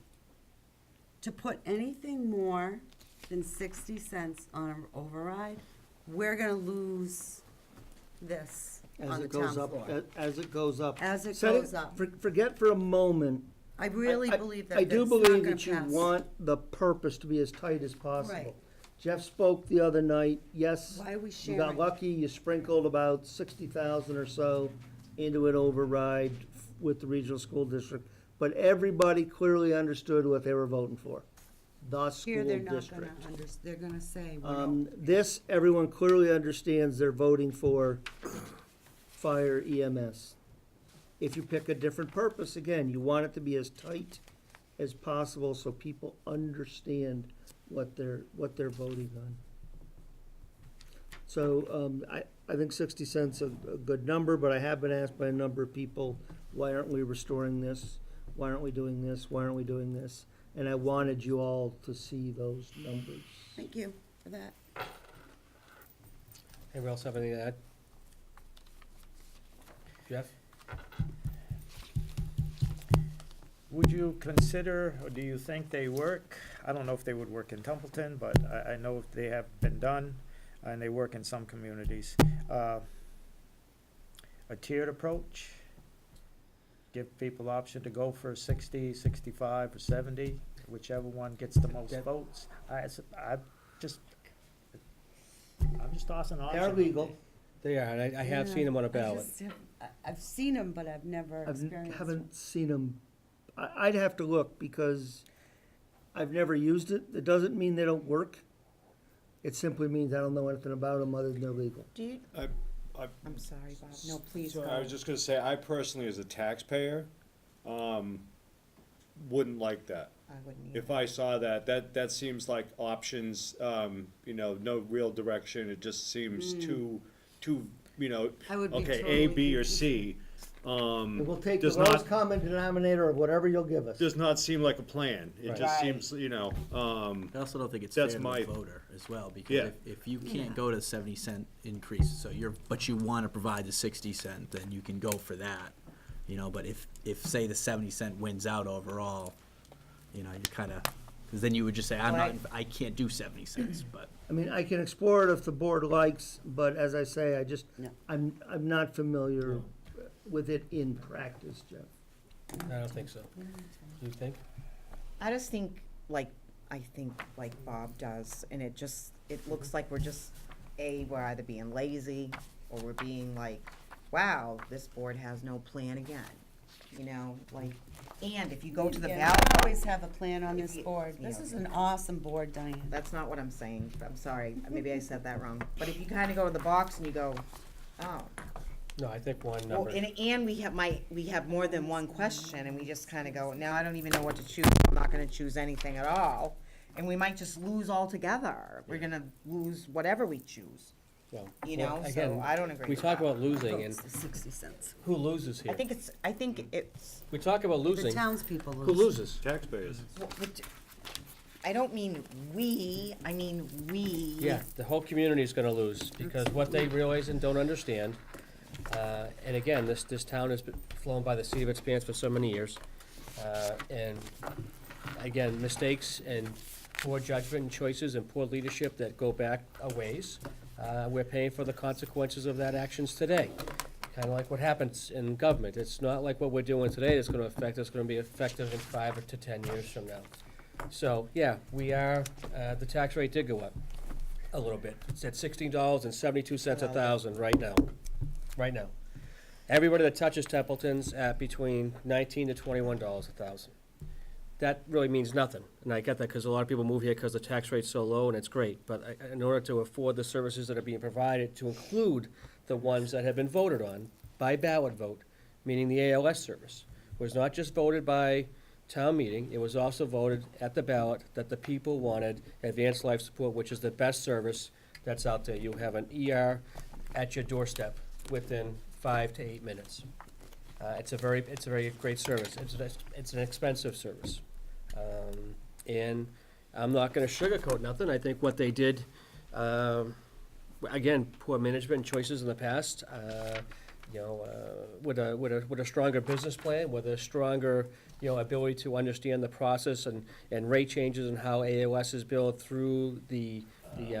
To put anything more than 60 cents on an override, we're gonna lose this As on the it town goes up, floor. as it goes up. As it Set goes up. Forget for a moment. I really I- believe that I do that's not believe gonna that you pass. want the purpose to be as tight as possible. Right. Jeff spoke the other night, yes, Why are we you got sharing? lucky, you sprinkled about 60,000 or so into an override with the regional school district, but everybody clearly understood what they were voting for, the school Here, they're not district. gonna they're gonna say, well, This, everyone clearly understands they're voting for fire EMS. If you pick a different purpose, again, you want it to be as tight as possible so people understand what they're voting on. So, I think 60 cents a good number, but I have been asked by a number of people, why aren't we restoring this? Why aren't we doing this? Why aren't we doing this? and I wanted you all to see those numbers. Thank you for that. Anybody else have anything to add? Jeff? Would you consider, or do you think they work? I don't know if they would work in Templeton, but I know they have been done, and they work in some communities. A tiered approach? Give people option to go for 60, 65, or 70, whichever one gets the most That- votes. I'm just tossing options. They're legal. They are, and I have seen them on a ballot. I've seen them, but I've never I experienced them. haven't seen them. I'd have to look because I've never used it. It doesn't mean they don't work. It simply means I don't know anything about them other than they're legal. Do you, I I'm sorry, Bob, no, please So go. I was just gonna say, I personally, as a taxpayer, wouldn't like that. I wouldn't either. If I saw that seems like options, no real direction, it just seems too, I would be okay, A, totally B, or confused. C. And we'll take the Does lowest not, common denominator of whatever you'll give us. does not seem like a plan. It Right. just Right. seems, I also don't think it's fair That's to my- the voter as well, Yeah. because if you can't go to 70-cent increase, so but you wanna provide the 60 cent, then you can go for that. But if say the 70 cent wins out overall, you kinda, cause then you would just say, Right. I can't do 70 cents, but. I mean, I can explore it if the board likes, but as I say, No. I'm not familiar with it in practice, Jeff. I don't think so. You think? I just think like Bob does, and it looks like we're either being lazy, or we're being like, wow, this board has no plan again, and if you go to the Yeah, ballot, we always have a plan on this If you- board. This yeah. is an awesome board, Diane. that's not what I'm saying, I'm sorry, maybe I said that wrong, but if you kinda go to the box and you go, oh, No, I think one well, number. and we have more than one question, and we just kinda go, now I don't even know what to choose, I'm not gonna choose anything at all, and we might just lose altogether, we're gonna lose whatever we choose, Well, so again, I don't agree we with talk that. about losing, and Votes, 60 cents. who loses here? I think it's, We talk about The losing, townspeople lose. who loses? taxpayers. I don't mean we, I mean we. Yeah, the whole community is gonna lose, because what they realize and don't understand, and again, this town has been flown by the seat of its pants for so many years, and again, mistakes and poor judgment and choices and poor leadership that go back a ways, we're paying for the consequences of that actions today. Kinda like what happens in government, it's not like what we're doing today that's gonna affect us, gonna be effective in 5 to 10 years from now. So, yeah, we are, the tax rate did go up a little bit. It's at $16.72 a thousand right now. Right now. Everybody that touches Templeton's at between $19 to $21 a thousand. That really means nothing, and I get that because a lot of people move here because the tax rate's so low, and it's great. But in order to afford the services that are being provided, to include the ones that have been voted on by ballot vote, meaning the ALS service, was not just voted by town meeting, it was also voted at the ballot that the people wanted advanced life support, which is the best service that's out there. You have an ER at your doorstep within 5 to 8 minutes. It's a very great service. It's an expensive service. And I'm not gonna sugarcoat nothing. I think what they did, again, poor management and choices in the past, with a stronger business plan, with a stronger, ability to understand the process and rate changes and how AOS is billed through the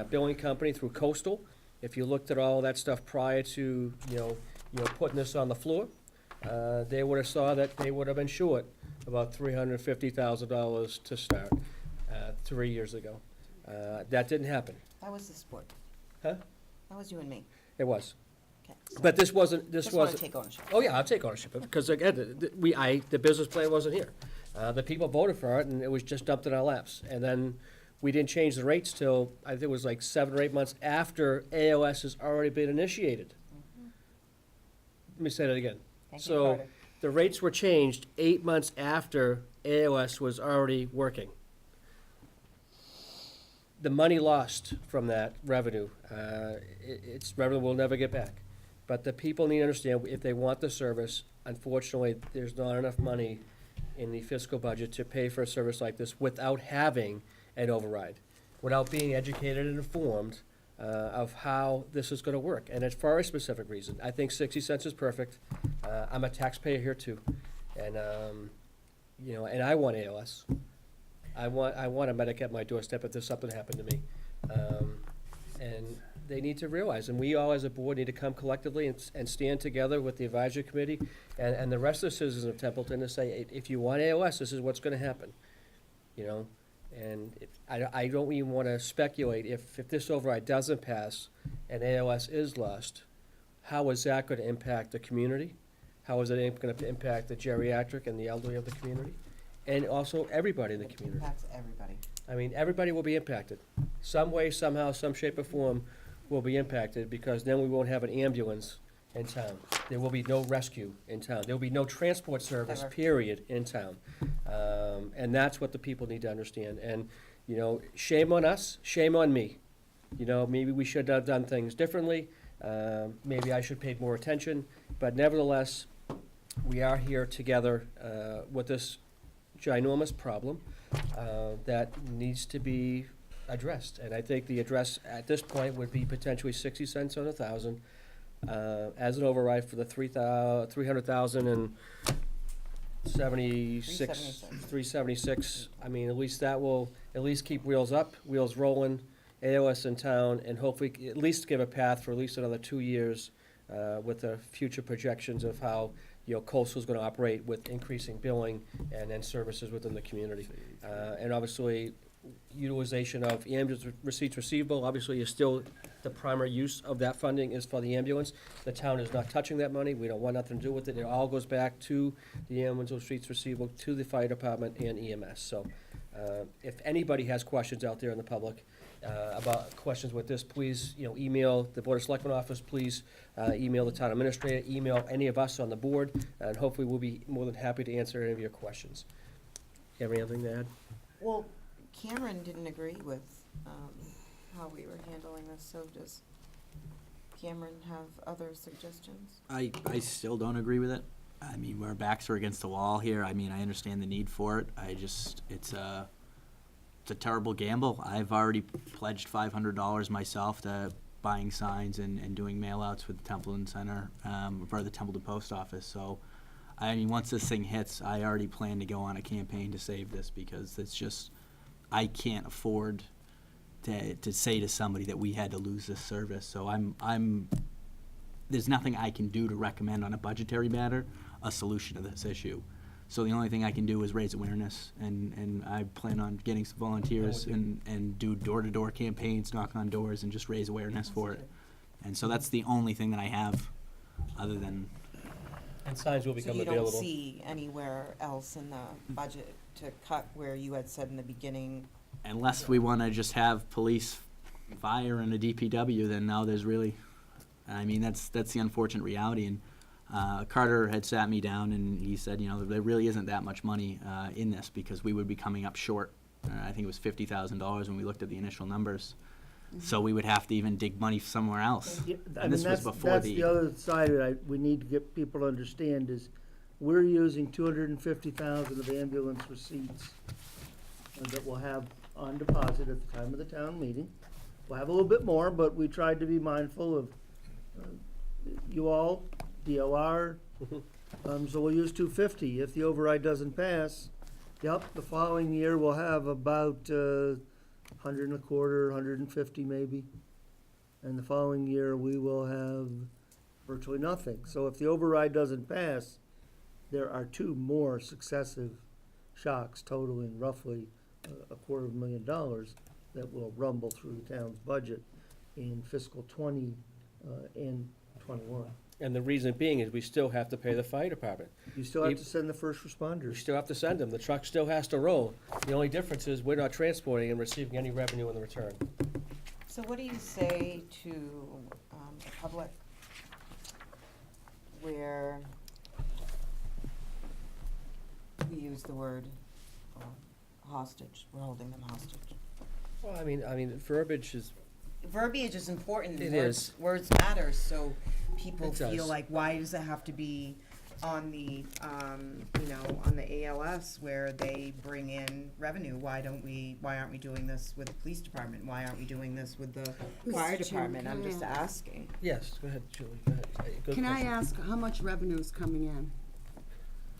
billing company, through Coastal. If you looked at all of that stuff prior to, putting this on the floor, they would have saw that they would have been short about $350,000 to start, 3 years ago. That didn't happen. That was this board. Huh? That was you and me. It was. Okay. But this wasn't, Just wanna take ownership. Oh, yeah, I'll take ownership, because again, the business plan wasn't here. The people voted for it, and it was just dumped in our laps. And then we didn't change the rates till, I think it was like 7 or 8 months after AOS has already been initiated. Let me say that again. Thank you, So, Carter. the rates were changed 8 months after AOS was already working. The money lost from that revenue, it's revenue we'll never get back. But the people need to understand, if they want the service, unfortunately, there's not enough money in the fiscal budget to pay for a service like this without having an override, without being educated and informed of how this is gonna work. And it's for a specific reason. I think 60 cents is perfect. I'm a taxpayer here too. And, you know, and I want ALS. I want a medic at my doorstep if there's something happened to me. And they need to realize, and we all as a board need to come collectively and stand together with the advisory committee and the rest of the citizens of Templeton to say, if you want ALS, this is what's gonna happen, you know? And I don't even wanna speculate, if this override doesn't pass and ALS is lost, how is that gonna impact the community? How is it gonna impact the geriatric and the elderly of the community? And also everybody in the community. Impacts everybody. I mean, everybody will be impacted. Some way, somehow, some shape or form will be impacted, because then we won't have an ambulance in town. There will be no rescue in town. There will be no transport service, Ever. period, in town. And that's what the people need to understand. And, you know, shame on us, shame on me. You know, maybe we should have done things differently. Maybe I should pay more attention. But nevertheless, we are here together with this ginormous problem that needs to be addressed. And I think the address at this point would be potentially 60 cents on 1,000 as an override for the 300,000 and 376. I mean, at least that will at least keep wheels up, wheels rolling, AOS in town, and hopefully at least give a path for at least another 2 years with the future projections of how, you know, Coastal's gonna operate with increasing billing and then services within the community. And obviously, utilization of ambulance receipts receivable, obviously, is still the primary use of that funding is for the ambulance. The town is not touching that money. We don't want nothing to do with it. It all goes back to the ambulance receipts receivable, to the fire department and EMS. So, if anybody has questions out there in the public, about questions with this, please, you know, email the Board of Selectmen office, please, email the town administrator, email any of us on the board, and hopefully we'll be more than happy to answer any of your questions. You have anything to add? Well, Cameron didn't agree with how we were handling this, so does Cameron have other suggestions? I still don't agree with it. I mean, our backs are against the wall here. I mean, I understand the need for it. It's a terrible gamble. I've already pledged $500 myself to buying signs and doing mail-outs with the Templeton Center, for the Templeton Post Office. So, I mean, once this thing hits, I already plan to go on a campaign to save this, because it's just, I can't afford to say to somebody that we had to lose this service. So there's nothing I can do to recommend on a budgetary matter a solution to this issue. So the only thing I can do is raise awareness, and I plan on getting some volunteers and do door-to-door campaigns, knock on doors, and just raise awareness for it. And so that's the only thing that I have, other than, And signs will So become you available. don't see anywhere else in the budget to cut where you had said in the beginning? unless we want to just have police, fire, and a DPW, then now there's really, I mean, that's the unfortunate reality. And Carter had sat me down and he said, you know, there really isn't that much money in this, because we would be coming up short. I think it was $50,000 when we looked at the initial numbers. So we would have to even dig money somewhere else. Yeah, I And mean, this was that's before the other side of it, we need to get people to understand is, we're using 250,000 of ambulance receipts that we'll have on deposit at the time of the town meeting. We'll have a little bit more, but we tried to be mindful of you all, DOR, so we'll use 250. If the override doesn't pass, yep, the following year we'll have about 100 and a quarter, 150 maybe. And the following year we will have virtually nothing. So if the override doesn't pass, there are two more successive shocks totaling roughly $250,000 that will rumble through the town's budget in fiscal 20 and 21. And the reason being is we still have to pay the fire department. You still have to send the first We responders. still have to send them. The truck still has to roll. The only difference is we're not transporting and receiving any revenue in the return. So what do you say to the public where we use the word hostage, we're holding them hostage? Well, I mean, verbiage is, Verbiage is important. It Words- is. Words matter, so people It feel does. like, why does it have to be on the, you know, on the ALS where they bring in revenue, why aren't we doing this with the police department? Why aren't we doing this with the fire Mr. Chairman, department? I'm can I just ask? asking. Yes, go ahead, Julie, go ahead. Good Can I question. ask how much revenue is coming in?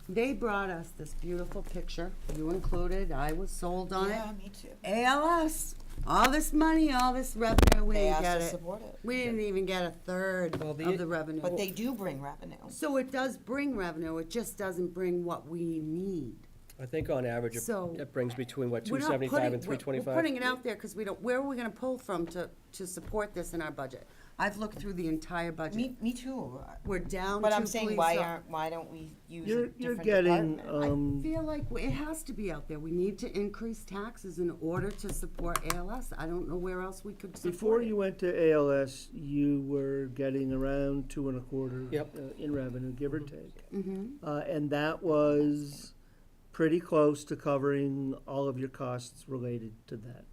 They brought us this beautiful picture, you included, I was sold on it. me too. ALS, all this money, all this revenue, we They didn't asked get to it. support it. We didn't even get a third Well, of the revenue. But they do bring revenue. So it does bring revenue, it just doesn't bring what we need. I think on average, So- it brings between, what, We're not 275 and putting- we're 325? putting it out there because we don't, where are we gonna pull from to support this in our budget? I've looked through the entire budget. Me too. We're down But to I'm saying, police why don't we use a You're different getting, department? I feel like it has to be out there. We need to increase taxes in order to support ALS. I don't know where else we could support Before it. you went to ALS, you were getting around 2.25 Yep. in revenue, give or take. Mm-hmm. And that was pretty close to covering all of your costs related to that.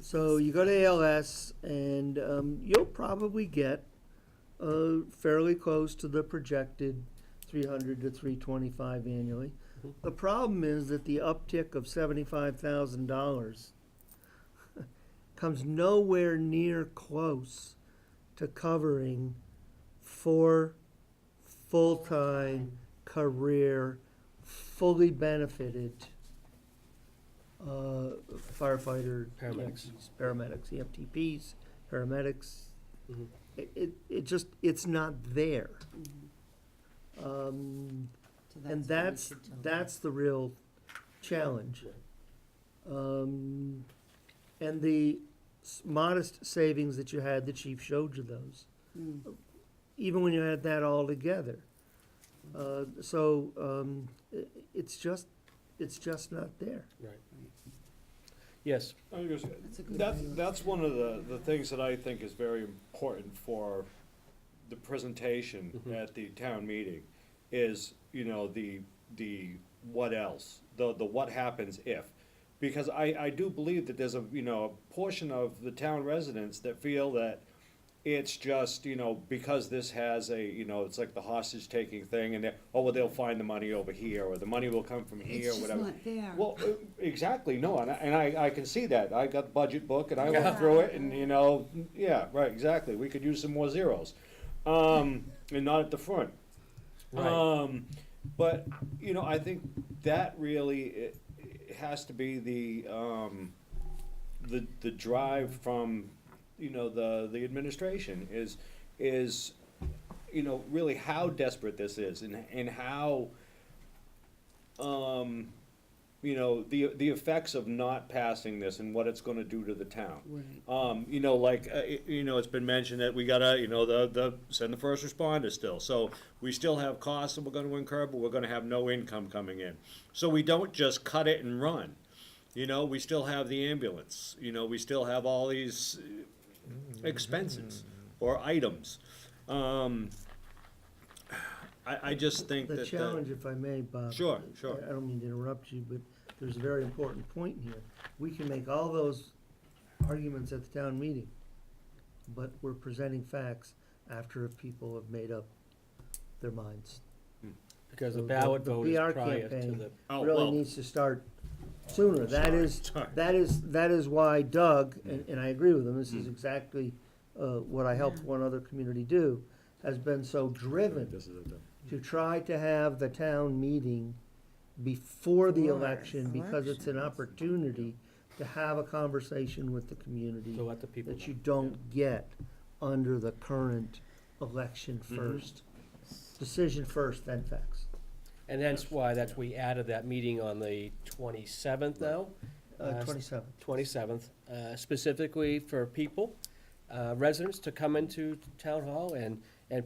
So you go to ALS and you'll probably get fairly close to the projected 300 to 325 annually. The problem is that the uptick of $75,000 comes nowhere near close to covering 4 full-time, career, fully benefited firefighter. Paramedics. Paramedics, EMTPs, paramedics. Mhm. It's not there. And that's the real challenge. And the modest savings that you had, the chief showed you those. Even when you add that all together. It's just not there. Right. Yes, I was gonna That's a say, good That's, way of- that's one of the things that I think is very important for the presentation Mhm. at the town meeting, is, you know, the what else, the what happens if. Because I do believe that there's a, you know, a portion of the town residents that feel that it's just, you know, because this has a, you know, it's like the hostage taking thing, and oh, well, they'll find the money over here, or the money will come from here, It's or just whatever. not there. Well, exactly, no, and I can see that, I got the budget book, and I Yeah. went through it, and, you know, yeah, right, exactly, we could use some more zeros. And not at the front. Right. But, you know, I think that really, it has to be the drive from, you know, the administration is, you know, really how desperate this is, and how, you know, the effects of not passing this and what it's gonna do to the town. Right. You know, like, you know, it's been mentioned that we gotta, you know, send the first responders still. So we still have costs that we're gonna incur, but we're gonna have no income coming in. So we don't just cut it and run. You know, we still have the ambulance, you know, we still have all these expenses or items. I just think that. The challenge, if I may, Bob. Sure, sure. I don't mean to interrupt you, but there's a very important point here. We can make all those arguments at the town meeting, but we're presenting facts after people have made up their minds. because the So ballot the vote is PR prior to campaign the, Oh, really well. needs to start sooner. That is why Doug, and I agree with him, this is exactly what I helped one other community do, has been so driven This is it. to try to have the town meeting before the Before election, because it's an opportunity to have a conversation with the community to let the people that you know. don't get under the current election first. Decision first, then facts. And that's why, we added that meeting on the 27th now, 27. 27th, specifically for people, residents to come into town hall and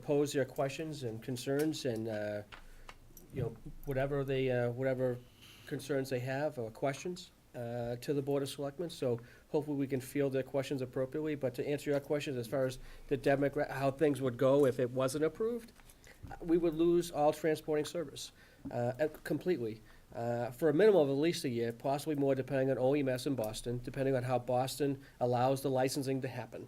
pose their questions and concerns and, you know, whatever concerns they have or questions to the Board of Selectmen. So hopefully we can field their questions appropriately. But to answer your questions, as far as the how things would go if it wasn't approved, we would lose all transporting service completely. For a minimum of at least a year, possibly more, depending on OEMS in Boston, depending on how Boston allows the licensing to happen.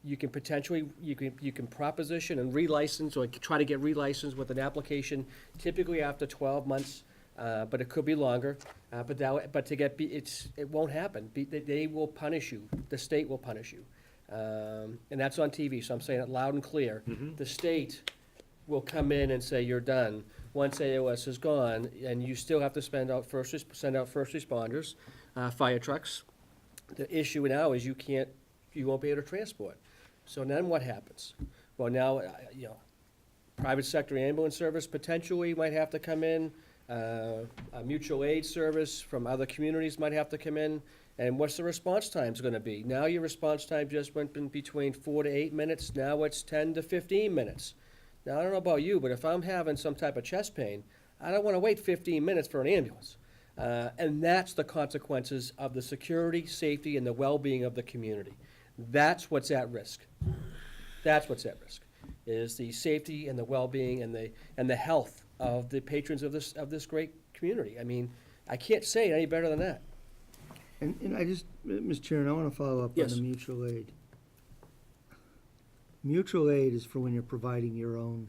you can potentially, you can proposition and relicense, or try to get relicensed with an application typically after 12 months, but it could be longer. But to get, it won't happen. They will punish you. The state will punish you. And that's on TV, so I'm saying it loud and clear. The state will come in and say, you're done. Once AOS is gone, and you still have to send out first responders, fire trucks. The issue now is you won't be able to transport. So then what happens? Well, now, private sector ambulance service potentially might have to come in. A mutual aid service from other communities might have to come in. And what's the response times gonna be? Now your response time just went in between 4 to 8 minutes, now it's 10 to 15 minutes. Now, I don't know about you, but if I'm having some type of chest pain, I don't wanna wait 15 minutes for an ambulance. And that's the consequences of the security, safety, and the well-being of the community. That's what's at risk. That's what's at risk, is the safety and the well-being and the health of the patrons of this great community. I mean, I can't say it any better than that. And I just, Mr. Chairman, I want to follow up on Yes. the mutual aid. Mutual aid is for when you're providing your own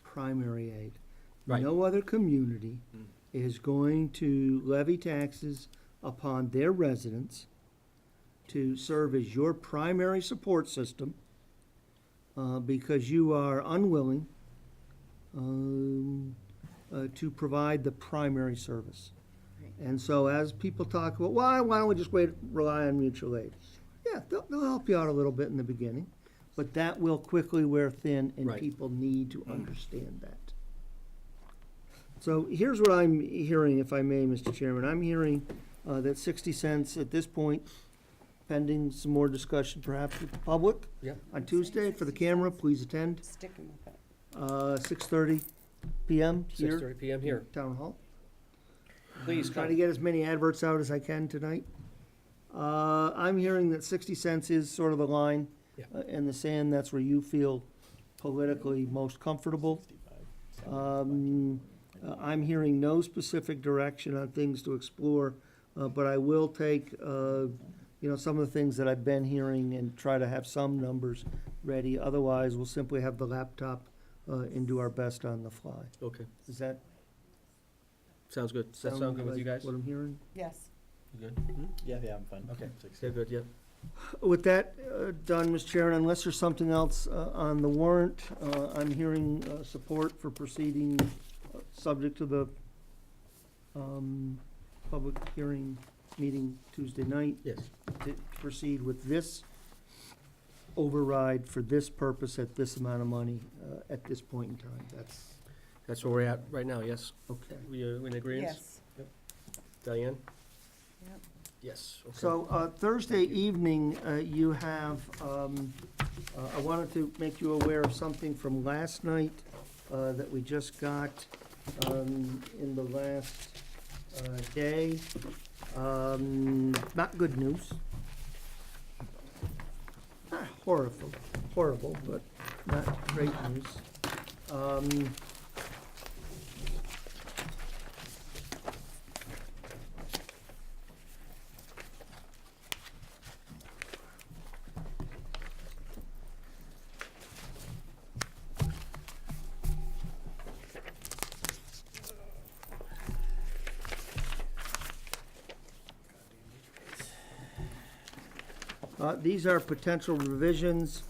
primary aid. Right. No other community is going to levy taxes upon their residents to serve as your primary support system because you are unwilling to provide the primary service. And so as people talk about, why don't we just rely on mutual aid? Yeah, they'll help you out a little bit in the beginning, but that will quickly wear thin, and Right. people need to understand that. So here's what I'm hearing, if I may, Mr. Chairman. I'm hearing that 60 cents at this point, pending some more discussion perhaps with the public. Yeah. On Tuesday, for the camera, please attend, Sticking with it. 6:30 PM here. 6:30 PM here. Town Hall. Please Try to come. get as many adverts out as I can tonight. I'm hearing that 60 cents is sort of a line Yeah. in the sand. That's where you feel politically most comfortable. I'm hearing no specific direction on things to explore, but I will take, some of the things that I've been hearing and try to have some numbers ready. Otherwise, we'll simply have the laptop and do our best on the fly. Okay, Does that sounds good. Does that sound good with you like guys? what I'm hearing? Yes. You good? Yeah, I'm fine. Okay, yeah, good, yeah. With that done, Mr. Chairman, unless there's something else on the warrant, I'm hearing support for proceeding, subject to the public hearing meeting Tuesday night, Yes. to proceed with this override for this purpose at this amount of money at this point in time. That's That's where we're at right now, yes. okay. We in agreement? Yes. Diane? Yep. Yes, okay. So Thursday evening, you have, I wanted to make you aware of something from last night that we just got in the last day. Not good news. Not horrible, but not great news. These are potential revisions.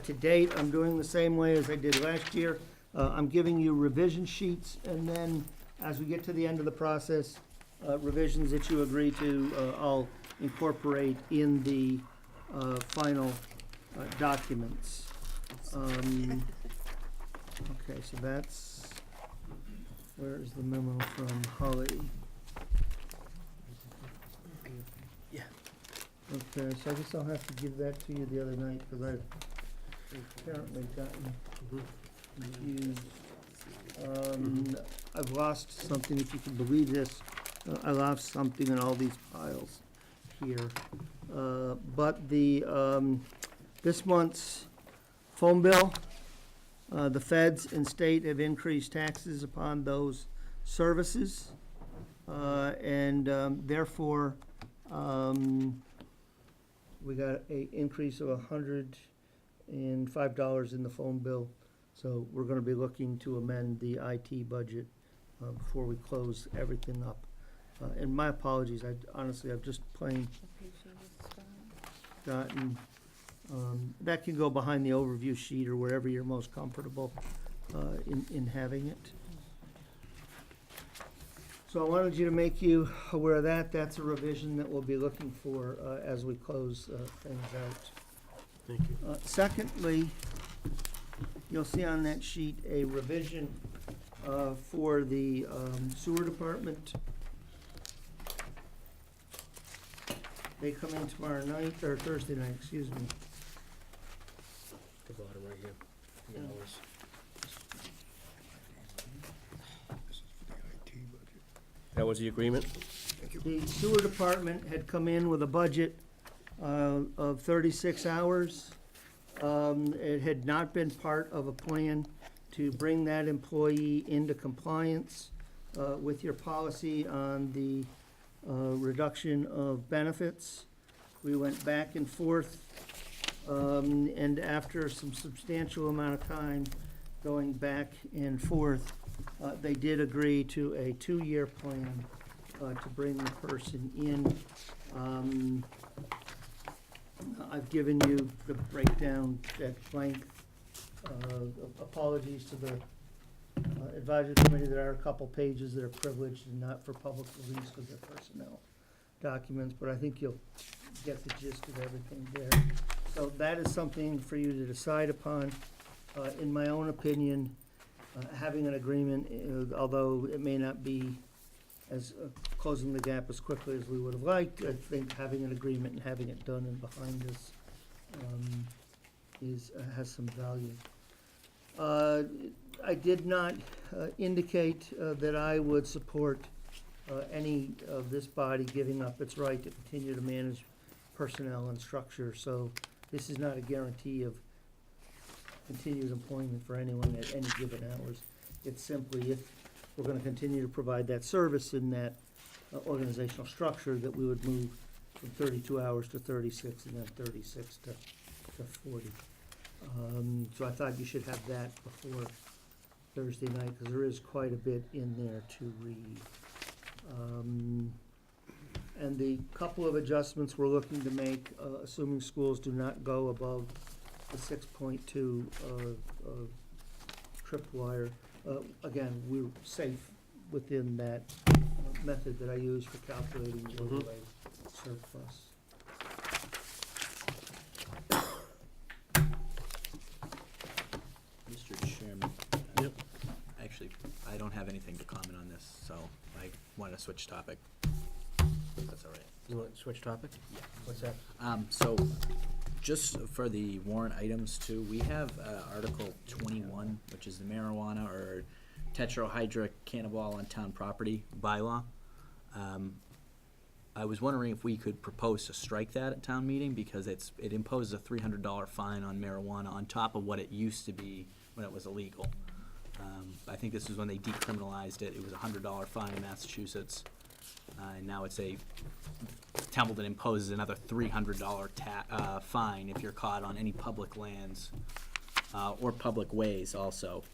To date, I'm doing the same way as I did last year. I'm giving you revision sheets, and then as we get to the end of the process, revisions that you agree to, I'll incorporate in the final documents. Okay, so that's, where is the memo from Holly? Okay, so I guess I'll have to give that to you the other night, because I've apparently gotten confused. I've lost something, if you can believe this. I lost something in all these piles here. But this month's phone bill, the feds and state have increased taxes upon those services. And therefore, we got a increase of and $5 in the phone bill. So we're gonna be looking to amend the IT budget before we close everything up. And my apologies, honestly, I've just plain gotten, that can go behind the overview sheet or wherever you're most comfortable in having it. So I wanted you to make you aware of that. That's a revision that we'll be looking for as we close things out. Thank you. Secondly, you'll see on that sheet a revision for the sewer department. They come in tomorrow night, or Thursday night, excuse me. The bottom right here. The hours. This is for the IT budget. That was the agreement? Thank you. The sewer department had come in with a budget of 36 hours. It had not been part of a plan to bring that employee into compliance with your policy on the reduction of benefits. We went back and forth, and after some substantial amount of time going back and forth, they did agree to a 2-year plan to bring the person in. I've given you the breakdown at length. Apologies to the advisory committee, there are a couple pages that are privileged and not for public release because they're personnel documents, but I think you'll get the gist of everything there. So that is something for you to decide upon. In my own opinion, having an agreement, although it may not be as closing the gap as quickly as we would have liked, I think having an agreement and having it done and behind us has some value. I did not indicate that I would support any of this body giving up its right to continue to manage personnel and structure, so this is not a guarantee of continued employment for anyone at any given hours. It's simply if we're gonna continue to provide that service in that organizational structure, that we would move from 32 hours to 36 and then 36 to 40. So I thought you should have that before Thursday night, because there is quite a bit in there to read. And the couple of adjustments we're looking to make, assuming schools do not go above the 6.2 tripwire. Again, we're safe within that method that I use for calculating the overlay surplus. Mr. Chairman. Yep. Actually, I don't have anything to comment on this, so I want to switch topic. That's all right. You want to switch topic? Yeah. What's that? So, just for the warrant items too, we have Article 21, which is the marijuana or tetrahydrocannabinol on town property bylaw. I was wondering if we could propose to strike that at town meeting, because it imposes a $300 fine on marijuana on top of what it used to be when it was illegal. I think this is when they decriminalized it. It was a $100 fine in Massachusetts. And now Templeton imposes another $300 fine if you're caught on any public lands or public ways also.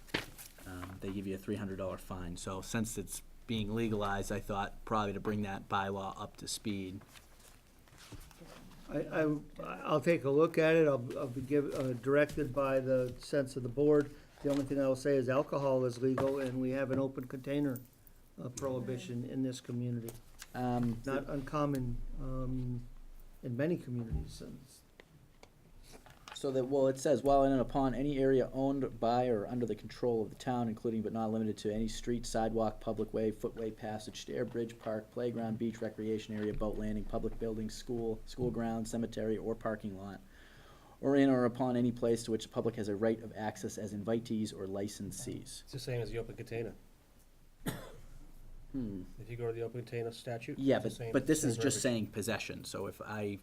They give you a $300 fine. So since it's being legalized, I thought probably to bring that bylaw up to speed. I'll take a look at it. I'll be directed by the sense of the board. The only thing I will say is alcohol is legal, and we have an open container prohibition in this community. Not uncommon in many communities. So that, well, it says, while in and upon any area owned by or under the control of the town, including but not limited to any street, sidewalk, public way, footway, passage, stair, bridge, park, playground, beach, recreation area, boat landing, public building, school ground, cemetery, or parking lot, or in or upon any place to which the public has a right of access as invitees or licensees. It's the same as the open container. If you go to the open container statute. Yeah, it's the same- but this same is just verbiage. saying possession, so if I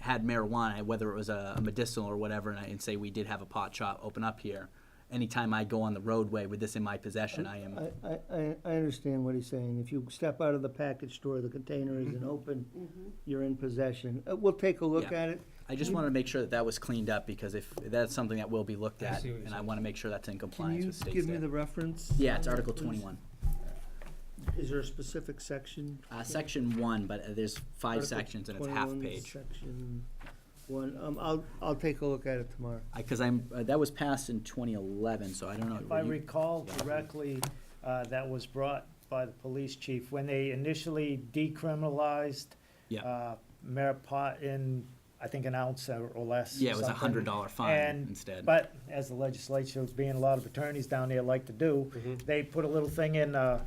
had marijuana, whether it was a medicinal or whatever, and say we did have a pot shop open up here, anytime I go on the roadway with this in my possession, I am, I understand what he's saying. If you step out of the package store, the container isn't open, you're in possession. We'll take a look Yeah. at it. I just wanted to make sure that that was cleaned up, because if, that's something that will be looked I at, see what you're and I saying. wanna make sure that's in Can compliance you with state give me the statute. reference? Yeah, it's on that, Article please? 21. Is there a specific section? Section 1, but there's 5 Article sections and it's half 21, page. Section 1, I'll take a look at it tomorrow. Because that was passed in 2011, so I don't know. If I recall correctly, that was brought by the police chief when they initially decriminalized Yeah. pot in, I think, an ounce or less. Yeah, it was a something. $100 fine And- instead. But as the legislature, being a lot of attorneys down there like to do, they put a little thing in the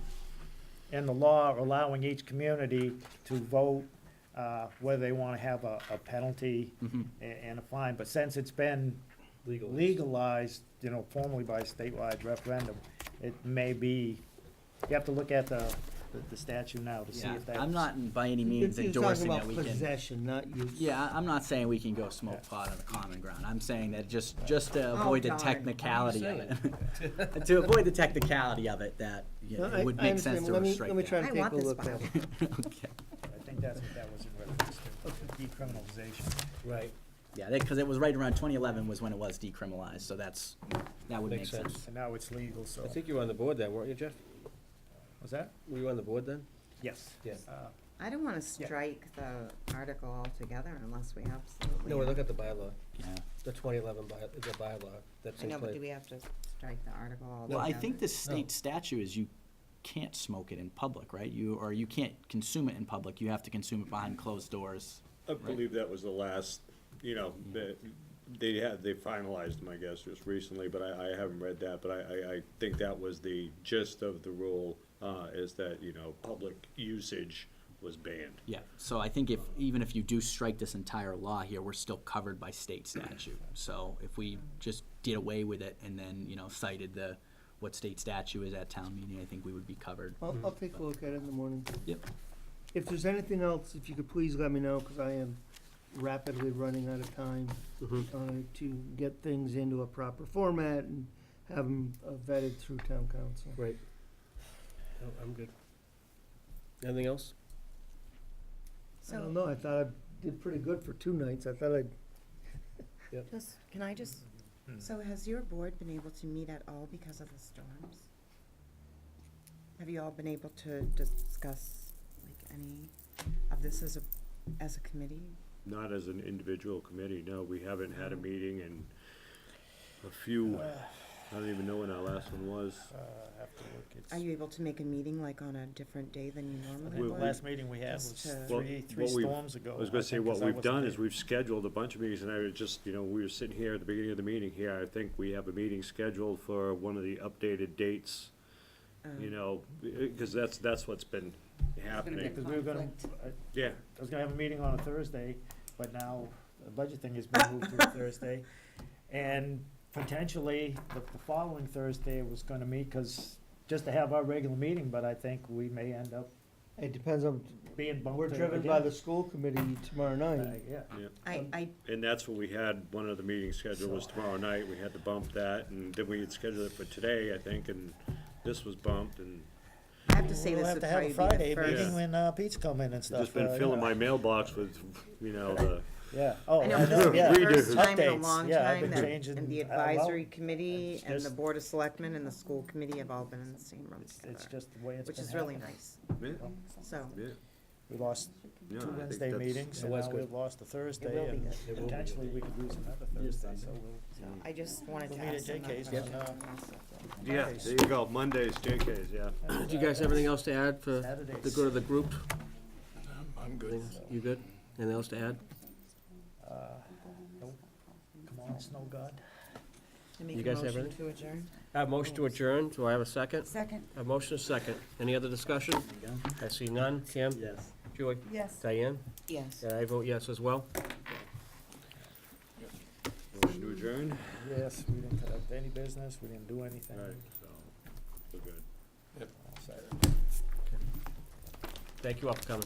law allowing each community to vote whether they want to have a penalty Mhm. and a fine. But since it's been legalized, formally by a statewide referendum, it may be, you have to look at the statute now to see Yeah, if that's. I'm not by any means You're endorsing talking that we about can. possession, not use. Yeah, I'm not saying we can go smoke pot on the common ground. I'm saying that just to Oh, avoid the darn. technicality of it. To avoid the technicality of it, that, No, it would make sense to restrict Let me that. try to I take want a this look at it. Okay. I think that's what that was in reference to, decriminalization. Right. Yeah, because it was right around 2011 was when it was decriminalized, so that would make Makes sense. sense. And now it's legal, so. I think you were on the board then, weren't you, Jeff? Was that? Were you on the board then? Yes. Yeah. I don't wanna strike the article altogether unless we absolutely. No, we look at the bylaw, Yeah. the 2011 the bylaw that's I in know, but place. do we have to strike the article altogether? Well, I think the state statute is you can't smoke it in public, right? You can't consume it in public. You have to consume it behind closed doors. I believe that was the last, they finalized them, I guess, just recently, but I haven't read that, but I think that was the gist of the rule, is that, public usage was banned. Yeah, so I think even if you do strike this entire law here, we're still covered by state statute. So if we just did away with it and then, cited what state statute is at town meeting, I think we would be covered. I'll take a look at it in the morning. Yep. If there's anything else, if you could please let me know, because I am rapidly running out of time to get things into a proper format and have them vetted through town council. Right. No, I'm good. Anything else? I don't know, I thought I did pretty good for 2 nights. I thought I'd, Can I just, so has your board been able to meet at all because of the storms? Have you all been able to discuss, like, any of this as a committee? Not as an individual committee, no, we haven't had a meeting in a few, I don't even know when our last one was. Have to look, it's. Are you able to make a meeting, like, on a different day than you normally We- would? The last meeting we had Just was to- Well, three what we've- storms ago. I was gonna say, think, what 'cause I we've wasn't done is there. we've scheduled a bunch of meetings, and I was just, we were sitting here at the beginning of the meeting here, I think we have a meeting scheduled for one of the updated dates, because that's what's been happening. Because we were gonna, Yeah, I was gonna have a meeting on a Thursday, but now the budget thing has been moved to a Thursday. And potentially, the following Thursday was gonna meet, because, just to have our regular meeting, but I think we may end up it depends on, being bumped. we're to driven again. by the school committee tomorrow night. Yeah. yeah. I, And that's what we had, one of the meetings scheduled was tomorrow night, we had to bump that, and then we had scheduled it for today, I think, and this was bumped, and I have to say We'll this have would to have probably a be Friday the first. meeting when Pete's come in and stuff. just been filling my mailbox with, the, Yeah, oh. I know, this will be the Redo. first time in a Updates. long Yeah, I've time been that, changing, and the well, advisory committee it's and the just- board of selectmen and the school committee have all been in the same room It's together, just the way it's which been is really happening. nice, yeah, so. yeah. We lost Yeah, I two think Wednesday that's- meetings, It and was now good. we've lost a Thursday, will be and good. It will be potentially we could lose another Thursday, so So I just wanted to We'll meet ask at them that JK's question. on, Yeah, there you go, Mondays, JK's, yeah. Do you guys have anything else to add for the Saturdays. good of the group? I'm good. You good? Anything else to add? Nope. Come on, snow god. I make You a guys have motion anything? to adjourn. I have a motion to adjourn. Do I have a second? Second, A motion is second. Any other discussion? I see none. Kim? Yes. Julie? yes. Diane? Yes. And I vote yes as well. Motion to adjourn? Yes, we didn't have any business, we didn't do anything. Right, so, we're good. All set. Thank you all for coming.